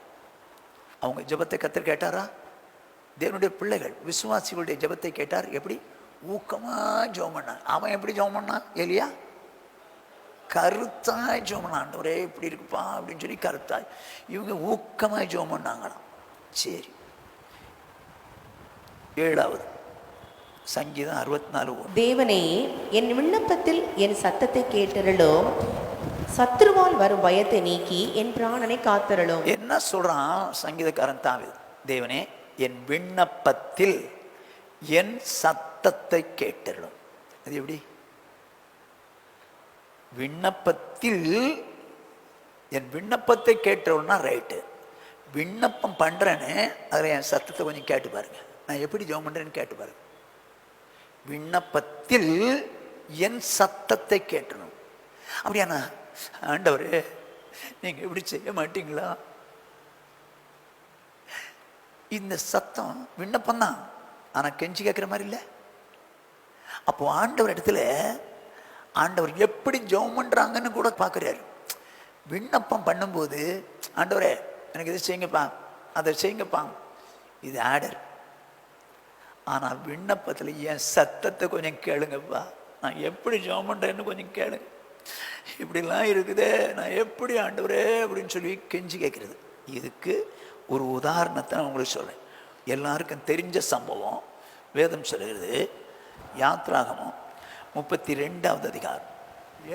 அவங்க ஜெபத்தை கர்த்தர் கேட்டாரா? தேவனுடைய பிள்ளைகள் விசுவாசிகளுடைய ஜெபத்தை கேட்டார். எப்படி? ஊக்கமாக ஜெபம் பண்ணான். அவன் எப்படி ஜெபம் பண்ணான்? எலியா கருத்தாய் ஜெபம் பண்ணான். ஆண்டவரே இப்படி இருக்குப்பா அப்படின்னு சொல்லி கருத்தாய். இவங்க ஊக்கமாக ஜெபம் பண்ணாங்களாம். சரி, 7வது சங்கீதம் 64. தேவனே, என் விண்ணப்பத்தில் என் சத்தத்தை கேட்டருளும், சத்துருவால் வரும் பயத்தை நீக்கி என் பிராணனை காத்தருளும். என்ன சொல்றான் சங்கீதக்காரன் தாவீது? தேவனே, என் விண்ணப்பத்தில் என் சத்தத்தை கேட்டருளும். அது எப்படி? விண்ணப்பத்தில் என் விண்ணப்பத்தை கேட்டருள்னா ரைட்டு. விண்ணப்பம் பண்றேன்னு அதில் என் சத்தத்தை கொஞ்சம் கேட்டு பாருங்க, நான் எப்படி ஜெபம் பண்றேன்னு கேட்டு பாருங்க. விண்ணப்பத்தில் என் சத்தத்தை கேட்டணும். அப்படியானா ஆண்டவரே நீங்க இப்படி செய்ய மாட்டீங்களா? இந்த சத்தம் விண்ணப்பம் தான், ஆனா கெஞ்சி கேட்கிற மாதிரி இல்லை. அப்போ ஆண்டவர் இடத்துல ஆண்டவர் எப்படி ஜெபம் பண்றாங்கன்னு கூட பார்க்குறாரு. விண்ணப்பம் பண்ணும்போது ஆண்டவரே எனக்கு இது செய்யுங்கப்பா, அதை செய்யுங்கப்பா, இது ஆர்டர். ஆனால் விண்ணப்பத்தில் என் சத்தத்தை கொஞ்சம் கேளுங்கப்பா, நான் எப்படி ஜெபம் பண்ணுறேன்னு கொஞ்சம் கேளுங்க. இப்படிலாம் இருக்குதே, நான் எப்படி ஆண்டவரே அப்படின்னு சொல்லி கெஞ்சி கேட்குறது. இதுக்கு ஒரு உதாரணத்தை நான் உங்களுக்கு சொல்கிறேன். எல்லாருக்கும் தெரிஞ்ச சம்பவம். வேதம் சொல்கிறது யாத்ராகமம் 32வது அதிகாரம்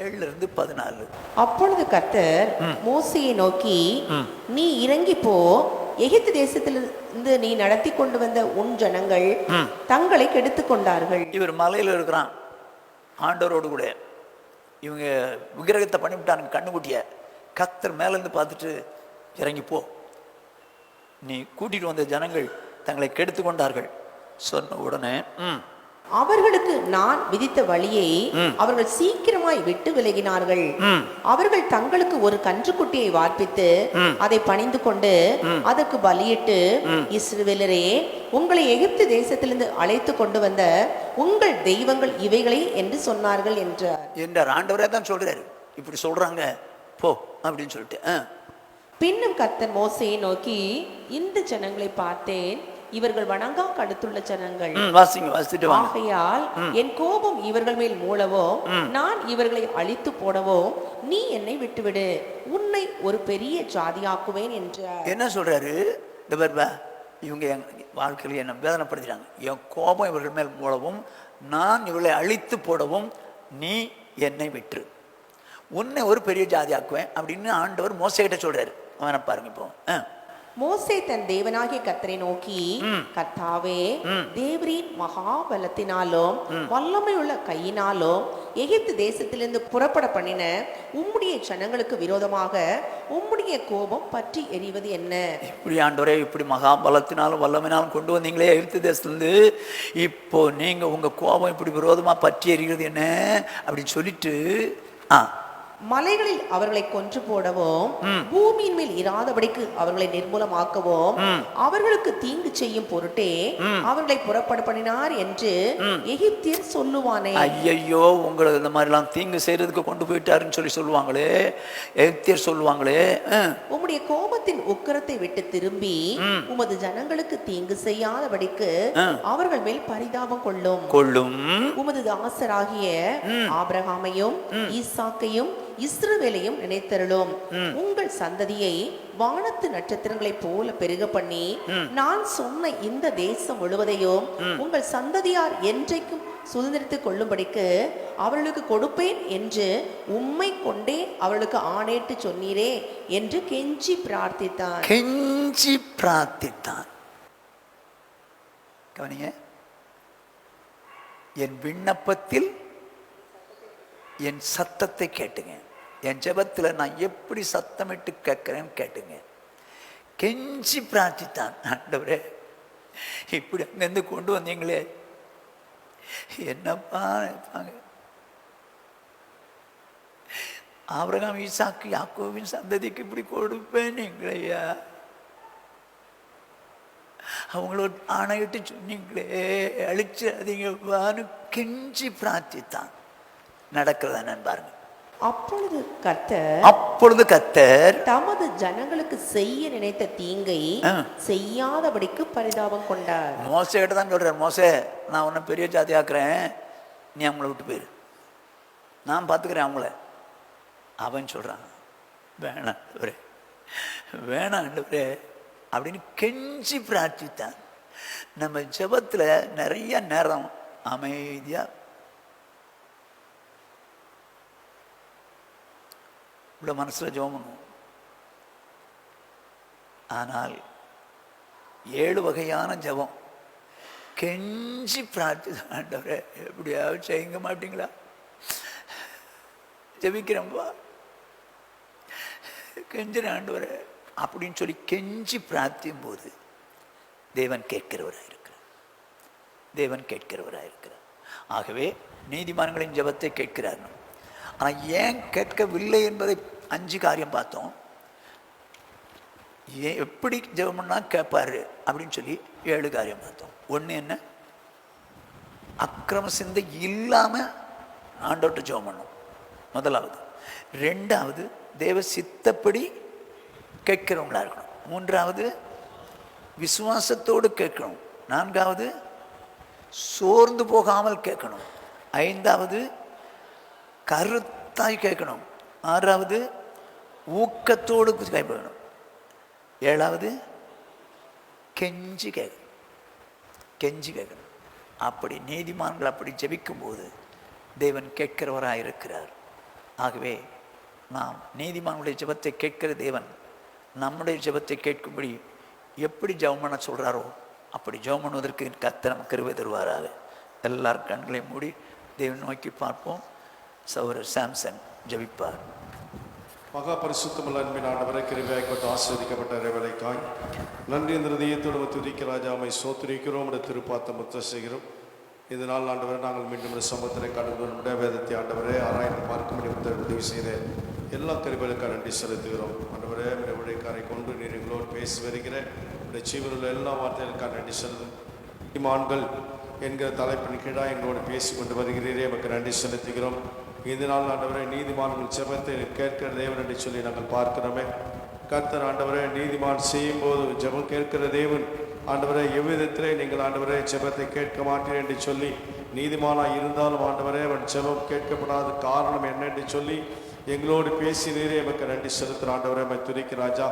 7 - 14. அப்பொழுது கர்த்தர் மோசேயை நோக்கி, நீ இறங்கி போ, எகிப்து தேசத்திலிருந்து நீ நடத்தி கொண்டு வந்த உன் ஜனங்கள் தங்களை கெடுத்துக் கொண்டார்கள். இவர் மலையில் இருக்கிறான் ஆண்டவரோடு கூட. இவங்க விக்கிரகத்தை பண்ணிவிட்டானுங்க கண்ணுக்குட்டிய. கர்த்தர் மேலேருந்து பார்த்துட்டு இறங்கி போ, நீ கூட்டிட்டு வந்த ஜனங்கள் தங்களை கெடுத்து கொண்டார்கள் சொன்ன உடனே அவர்களுக்கு நான் விதித்த வழியை அவர்கள் சீக்கிரமாய் விட்டு விலகினார்கள். அவர்கள் தங்களுக்கு ஒரு கன்றுக்குட்டியை வார்ப்பித்து அதை பணிந்து கொண்டு அதற்கு பலியிட்டு, இஸ்ரவேலரே, உங்களை எகிப்து தேசத்திலிருந்து அழைத்து கொண்டு வந்த உங்கள் தெய்வங்கள் இவைகளே என்று சொன்னார்கள் என்றார். ஆண்டவரே தான் சொல்றாரு, இப்படி சொல்றாங்க போ அப்படின்னு சொல்லிட்டு. பின்னும் கர்த்தர் மோசேயை நோக்கி, இந்த ஜனங்களை பார்த்தேன், இவர்கள் வணங்கா கடுத்துள்ள ஜனங்கள். ஆகையால் என் கோபம் இவர்கள் மேல் மூளவோ நான் இவர்களை அழித்து போடவோ நீ என்னை விட்டுவிடு, உன்னை ஒரு பெரிய ஜாதியாக்குவேன் என்றார். என்ன சொல்றாரு? இவங்க வாழ்க்கையில் என்ன வேதனைப்படுத்துறாங்க. என் கோபம் இவர்கள் மேல் மூளவும் நான் இவர்களை அழித்து போடவும் நீ என்னை விட்டு உன்னை ஒரு பெரிய ஜாதி ஆக்குவேன் அப்படின்னு ஆண்டவர் மோசேகிட்ட சொல்றாரு. அவனை பாருங்க. இப்போ மோசே தன் தேவனாகிய கர்த்தரை நோக்கி, கர்த்தாவே, தேவரின் மகாபலத்தினாலும் வல்லமையுள்ள கையினாலும் எகிப்து தேசத்திலிருந்து புறப்பட பண்ணின உம்முடைய ஜனங்களுக்கு விரோதமாக உம்முடைய கோபம் பற்றி எரிவது என்ன? இப்படி ஆண்டவரே, இப்படி மகாபலத்தினாலும் வல்லமையினாலும் கொண்டு வந்தீங்களே எகிப்து தேசத்திலிருந்து, இப்போ நீங்க உங்க கோபம் இப்படி விரோதமா பற்றி எரிகிறது என்ன அப்படின்னு சொல்லிட்டு மலைகளில் அவர்களை கொன்று போடவும் பூமியின் மேல் இராதபடிக்கு அவர்களை நிர்மூலமாக்கவும் அவர்களுக்கு தீங்கு செய்யும் பொருட்டே அவர்களை புறப்பட பண்ணினார் என்று எகிப்தியர் சொல்லுவானே. ஐயோ, உங்களை இந்த மாதிரி எல்லாம் தீங்கு செய்யறதுக்கு கொண்டு போயிட்டாருன்னு சொல்லி சொல்லுவாங்களே, எகிப்தியர் சொல்லுவாங்களே. உம்முடைய கோபத்தின் உக்கிரத்தை விட்டு திரும்பி உமது ஜனங்களுக்கு தீங்கு செய்யாதபடிக்கு அவர்கள் மேல் பரிதாபம் கொள்ளும். உமது தாசராகிய ஆபிரகாமையும் ஈசாக்கையும் இஸ்ரவேலையும் நினைத்தருளும். உங்கள் சந்ததியை வானத்து நட்சத்திரங்களை போல பெருக பண்ணி நான் சொன்ன இந்த தேசம் முழுவதையும் உங்கள் சந்ததியார் என்றைக்கும் சுதந்திரித்துக் கொள்ளும்படிக்கு அவர்களுக்கு கொடுப்பேன் என்று உம்மை கொண்டே அவர்களுக்கு ஆணையிட்டு சொன்னீரே என்று கெஞ்சி பிரார்த்தித்தான். கவனிங்க, என் விண்ணப்பத்தில் என் சத்தத்தை கேட்டுங்க. என் ஜெபத்தில் நான் எப்படி சத்தமிட்டு கேட்கிறேன்னு கேட்டுங்க. கெஞ்சி பிரார்த்தித்தான். ஆண்டவரே, இப்படி அங்கிருந்து கொண்டு வந்தீங்களே, என்னப்பா நினைப்பாங்க? ஆபிரகாம் ஈசாக்கு யாக்கோபின் சந்ததிக்கு இப்படி கொடுப்பேன் நீங்களையா, அவங்களோட ஆணையிட்டு சொன்னீங்களே, அழிச்சாதீங்கப்பான்னு கெஞ்சி பிரார்த்தித்தான். நடக்கிறதா பாருங்க. அப்பொழுது கர்த்தர் தமது ஜனங்களுக்கு செய்ய நினைத்த தீங்கை செய்யாதபடிக்கு பரிதாபம் கொண்டார். மோசே கிட்ட தான் சொல்றார், மோசே, நான் உன்னை பெரிய ஜாதி ஆக்குறேன், நீ அவங்கள விட்டு போயிரு, நான் பார்த்துக்கிறேன் அவங்கள. அவன் சொல்றான், வேணாம் அப்படின்னு கெஞ்சி பிரார்த்தித்தான். நம்ம ஜெபத்துல நிறைய நேரம் அமைதியா உள்ள மனசுல ஜெபம் பண்ணுவோம். ஆனால் 7 வகையான ஜெபம் கெஞ்சி பிரார்த்தித்தான். ஆண்டவரே, எப்படியாவது செய்ய மாட்டீங்களா, ஜெபிக்கிறேன்பா, கெஞ்சின ஆண்டவரே அப்படின்னு சொல்லி கெஞ்சி பிரார்த்தியும் போது தேவன் கேட்கிறவராயிருக்கிறார். ஆகவே நீதிமான்களின் ஜெபத்தை கேட்கிறார். ஆனால் ஏன் கேட்கவில்லை என்பதை 5 காரியம் பார்த்தோம். எப்படி ஜெபம் பண்ணா கேட்பாரு அப்படின்னு சொல்லி 7 காரியம் பார்த்தோம். 1 என்ன? அக்கிரம சிந்தை இல்லாம ஆண்டவர்கிட்ட ஜெபம் பண்ணும், முதலாவது. 2வது, தேவ சித்தப்படி கேட்கிறவங்களா இருக்கணும். 3வது, விசுவாசத்தோடு கேட்கணும். 4வது, சோர்ந்து போகாமல் கேட்கணும். 5வது, கருத்தாய் கேட்கணும். 6வது, ஊக்கத்தோடு கேட்கணும். 7வது, கெஞ்சி கேட்கணும். அப்படி நீதிமான்கள் அப்படி ஜெபிக்கும் போது தேவன் கேட்கிறவராக இருக்கிறார். ஆகவே நாம் நீதிமான்களுடைய ஜெபத்தை கேட்கிற தேவன் நம்முடைய ஜெபத்தை கேட்கும்படி எப்படி ஜெபம் பண்ண சொல்கிறாரோ அப்படி ஜெபம் பண்ணுவதற்கு கர்த்தர் நமக்கு கிருபை தருவாராக. எல்லாரும் கண்களை மூடி தேவனை நோக்கி பார்ப்போம். சகோதரர் சாம்சன் ஜெபிப்பார். மகா பரிசுத்தமுள்ள அன்பின் ஆண்டவரை, கிருபையாய் கொண்டு ஆசீர்வதிக்கப்பட்ட இறைவேளைக்காய் நன்றி. இந்த இதயத்தோடு துதிக்க ராஜாமை சோத்திரிக்கிறோம், திருப்பாத்த முத்த செய்கிறோம். இதனால் ஆண்டவரை நாங்கள் மீண்டும் இந்த சமூகத்திலே கடந்து நம்முடைய வேதத்தை ஆண்டவரே ஆராய்ந்து பார்க்க முடியும் உதவி செய்த எல்லா கிருபைகளுக்காக நன்றி செலுத்துகிறோம். ஆண்டவரே உழைக்காரை கொண்டு நீர் எங்களோடு பேசி வருகிற உடைய ஜீவனுள்ள எல்லா வார்த்தைகளுக்காக நன்றி செலுத்தும். நீதிமான்கள் என்கிற தலைப்பின் கீழாக எங்களோடு பேசி கொண்டு வருகிறீரே, நமக்கு நன்றி செலுத்துகிறோம். இதனால் ஆண்டவரே நீதிமான்கள் ஜெபத்தை கேட்கிற தேவன் என்று சொல்லி நாங்கள் பார்க்கிறோமே. கர்த்தர் ஆண்டவரே நீதிமான் செய்யும் போது ஜெபம் கேட்கிற தேவன் ஆண்டவரே எவ்விதத்திலே நீங்கள் ஆண்டவரே ஜெபத்தை கேட்க மாட்டேன் என்று சொல்லி நீதிமானாக இருந்தாலும் ஆண்டவரே அவன் ஜெபம் கேட்கப்படாத காரணம் என்ன என்று சொல்லி எங்களோடு பேசினீரே, எமக்கு நன்றி செலுத்துகிற ஆண்டவரே மை துதிக்கிற ராஜா.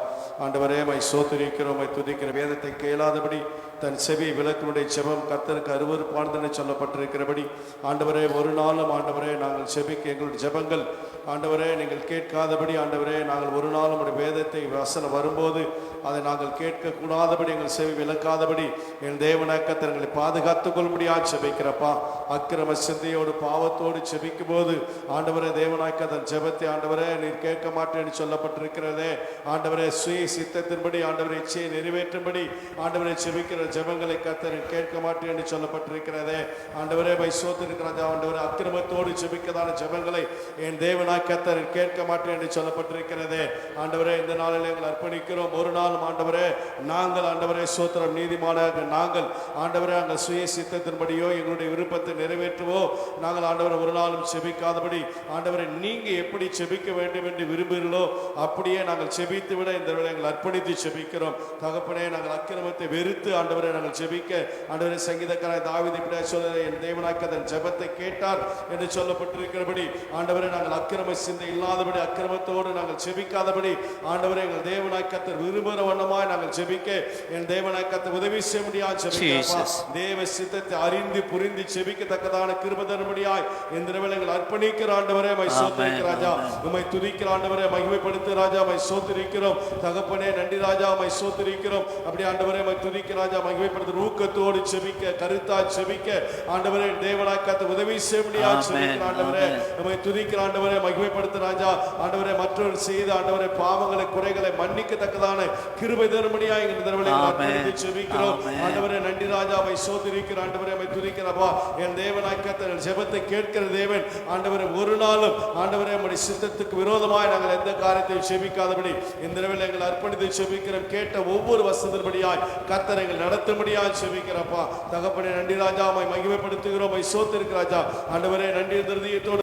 ஆண்டவரே மை சோத்துரிக்கிறோம், மை துதிக்கிற வேதத்தை கேளாதபடி தன் செவி விளக்கினுடைய ஜெபம் கர்த்தருக்கு அருவருப்பானதுன்னு சொல்லப்பட்டிருக்கிறபடி ஆண்டவரே ஒரு நாளும் ஆண்டவரே நாங்கள் செபிக்க எங்களுடைய ஜெபங்கள் ஆண்டவரே நீங்கள் கேட்காதபடி ஆண்டவரே நாங்கள் ஒரு நாளும் உடைய வேதத்தை வசனம் வரும்போது அதை நாங்கள் கேட்கக்கூடாதபடி எங்கள் செவி விளக்காதபடி என் தேவனாக்கத்தை எங்களை பாதுகாத்துக் கொள்ளும்படியாக செபிக்கிறப்பா. அக்கிரம சிந்தையோடு பாவத்தோடு செபிக்கும் போது ஆண்டவரே தேவனாக்க தன் ஜெபத்தை ஆண்டவரே நீர் கேட்க மாட்டேன்னு சொல்லப்பட்டிருக்கிறதே. ஆண்டவரே சுய சித்தத்தின்படி ஆண்டவரை இச்சையை நிறைவேற்றும்படி ஆண்டவரை செபிக்கிற ஜெபங்களை கர்த்தர் கேட்க மாட்டேன் என்று சொல்லப்பட்டிருக்கிறதே. ஆண்டவரே மை சோத்திருக்கிறாங்க ஆண்டவரே அக்கிரமத்தோடு செபிக்கதான ஜெபங்களை என் தேவனாய் கர்த்தர் கேட்க மாட்டேன் என்று சொல்லப்பட்டிருக்கிறதே. ஆண்டவரே இந்த நாளில் எங்கள் அர்ப்பணிக்கிறோம். ஒரு நாளும் ஆண்டவரே நாங்கள் ஆண்டவரே சோத்திரம் நீதிமானாக நாங்கள் ஆண்டவரே அங்கள் சுய சித்தத்தின்படியோ எங்களுடைய விருப்பத்தை நிறைவேற்றுவோ நாங்கள் ஆண்டவரை ஒரு நாளும் செபிக்காதபடி ஆண்டவரை நீங்க எப்படி செபிக்க வேண்டும் என்று விரும்புகிறீர்களோ அப்படியே நாங்கள் செபித்து விட இந்த வேளை எங்கள் அர்ப்பணித்து செபிக்கிறோம். தகப்பனே நாங்கள் அக்கிரமத்தை வெறுத்து ஆண்டவரை நாங்கள் செபிக்க ஆண்டவரை சங்கீதக்காரன் தாவீது இப்படி சொல்ல என் தேவனாக்க அதன் ஜெபத்தை கேட்டார் என்று சொல்லப்பட்டிருக்கிறபடி ஆண்டவரை நாங்கள் அக்கிரம சிந்தை இல்லாதபடி அக்கிரமத்தோடு நாங்கள் செபிக்காதபடி ஆண்டவரை எங்கள் தேவனாக்கத்தை விரும்புகிற வண்ணமாய் நாங்கள் செபிக்க என் தேவனாக்கத்தை உதவி செய்ய முடியாது செபிக்கிறப்பா. தேவ சித்தத்தை அறிந்து புரிந்து செபிக்கத்தக்கதான கிருபை தரும்படியாய் இந்த வேளை எங்கள் அர்ப்பணிக்கிற ஆண்டவரே மை சோத்திரிக்கிற ராஜா, உம்மை துதிக்கிற ஆண்டவரே மகிமைப்படுத்து ராஜா, மை சோத்திரிக்கிறோம். தகப்பனே நன்றி ராஜா, மை சோத்திரிக்கிறோம். அப்படி ஆண்டவரே மை துதிக்கிற ராஜா மகிமைப்படுத்து ஊக்கத்தோடு செபிக்க கருத்தா செபிக்க ஆண்டவரே தேவனாக்கத்தை உதவி செய்ய முடியாது செபிக்கிற ஆண்டவரே உம்மை துதிக்கிற ஆண்டவரே மகிமைப்படுத்து ராஜா. ஆண்டவரே மற்றொரு செய்த ஆண்டவரே பாவங்களை குறைகளை மன்னிக்கத்தக்கதான கிருபை தரும்படியாய் இந்த தடவை அர்ப்பணித்து செபிக்கிறோம். ஆண்டவரே நன்றி ராஜா, மை சோத்திரிக்கிற ஆண்டவரே மை துதிக்கிறப்பா. என் தேவனாக்கத்தை ஜெபத்தை கேட்கிற தேவன் ஆண்டவரே ஒரு நாளும் ஆண்டவரே நம்முடைய சித்தத்துக்கு விரோதமாய் நாங்கள் எந்த காரியத்தையும் செபிக்காதபடி இந்த நிலையில் எங்கள் அர்ப்பணித்து செபிக்கிறோம். கேட்ட ஒவ்வொரு வசனத்தின்படியாய் கர்த்தர் எங்கள் நடத்தும்படியாய் செபிக்கிறப்பா. தகப்பனே நன்றி ராஜா, மகிமைப்படுத்துகிறோம், சோத்திருக்கிற ராஜா. ஆண்டவரே நன்றி இருதயத்தோடு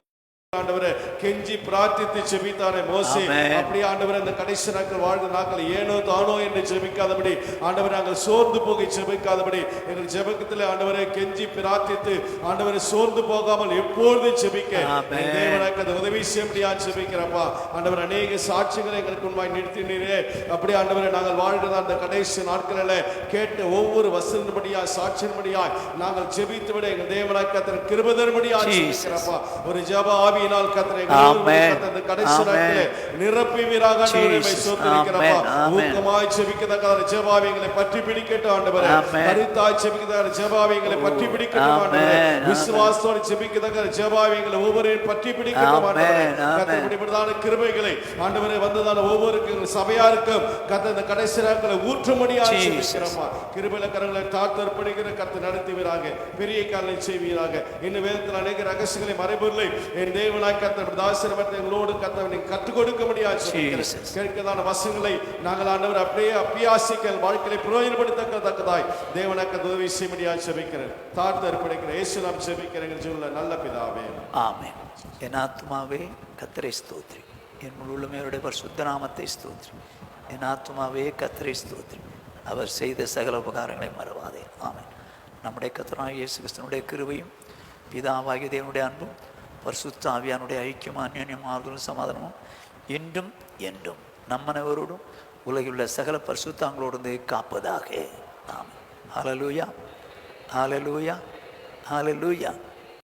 ஆண்டவரே கெஞ்சி பிரார்த்தித்து செபித்தானே மோசே, அப்படியே ஆண்டவரே இந்த கடைசி நாட்கள் வாழ்ந்த நாட்கள் ஏனோ தானோ என்று செபிக்காதபடி ஆண்டவரே நாங்கள் சோர்ந்து போக செபிக்காதபடி எங்கள் ஜெபத்தில் ஆண்டவரே கெஞ்சி பிரார்த்தித்து ஆண்டவரே சோர்ந்து போகாமல் எப்பொழுதும் செபிக்க தேவனாக்கு உதவி செய்ய முடியாது செபிக்கிறப்பா. ஆண்டவர் அநேக சாட்சிகளை எங்களுக்கு முன்பாய் நிறுத்தினீரே. அப்படியே ஆண்டவரே நாங்கள் வாழ்கிற அந்த கடைசி நாட்களில் கேட்ட ஒவ்வொரு வசனப்படியா சாட்சியின்படியாய் நாங்கள் செபித்து விட எங்கள் தேவனாக்கு கிருபை தரும்படியாக செபிக்கிறப்பா. ஒரு ஜெப ஆவி கர்த்தரை கடைசி நாட்களிலே நிரப்புவீராக ஆண்டவரே மை சோத்திரிக்கிறப்பா. ஊக்கமாய் செபிக்கத்தக்க ஜெபாவியங்களை பற்றி பிடிக்கட்டும் ஆண்டவரே. கருத்தாய் செபிக்கத்தக்க ஜெபாவியங்களை பற்றி பிடிக்கட்டும் ஆண்டவரே. விசுவாசத்தோடு செபிக்கத்தக்க ஜெபாவியங்களை ஒவ்வொருவரையும் பற்றி பிடிக்கட்டும் ஆண்டவரே. கர்த்தர் இப்படிப்பட்டதான கிருபைகளை ஆண்டவரே வந்ததான ஒவ்வொரு சபையாருக்கும் கர்த்தர் இந்த கடைசி நாட்களை ஊற்றும்படியாக செபிக்கிறப்பா. கிருபையில கரங்களை தாழ்த்தர்ப்பணிக்கிற கர்த்தர் நடத்துவீராக, பெரிய காரியங்களை செய்வீராக. இன்னும் வேதத்தில் அநேக ரகசியங்களை மறைபொருளை என் தேவனாய் கர்த்தர் தாசரவத்தை எங்களோடு கர்த்தர் கற்றுக் கொடுக்க முடியாது கேட்கதான வசனங்களை நாங்கள் ஆண்டவர் அப்படியே அபியாசிக்க வாழ்க்கையை பிரயோஜனப்படுத்தக்கதாய் தேவனாய் கர்த்தர் உதவி செய்ய முடியாது செபிக்கிறேன். தாழ்த்து அர்ப்பணிக்கிறேன். இயேசு நாமத்தில் செபிக்கிறேன் எங்கள் ஜீவனில் நல்ல பிதாவே, ஆமென். என் ஆத்துமாவே கர்த்தரை ஸ்தோத்திரி, என் முழு உள்ளமையோட பரிசுத்த நாமத்தை ஸ்தோத்திரி. என் ஆத்துமாவே கர்த்தரை ஸ்தோத்திரி, அவர் செய்த சகல உபகாரங்களை மறவாதே. ஆமென். நம்முடைய கர்த்தராகிய இயேசு கிறிஸ்துவினுடைய கிருபையும் பிதாவாகிய தேவனுடைய அன்பும் பரிசுத்த ஆவியானுடைய ஐக்கியமும் அன்யோன்யமும் ஆறுதலும் சமாதானமும் இன்றும் என்றும் நம்மனவரோடும் உலகிலுள்ள சகல பரிசுத்தாங்களோடு காப்பதாக. ஆமென். ஹல்லேலூயா, ஹல்லேலூயா, ஹல்லேலூயா.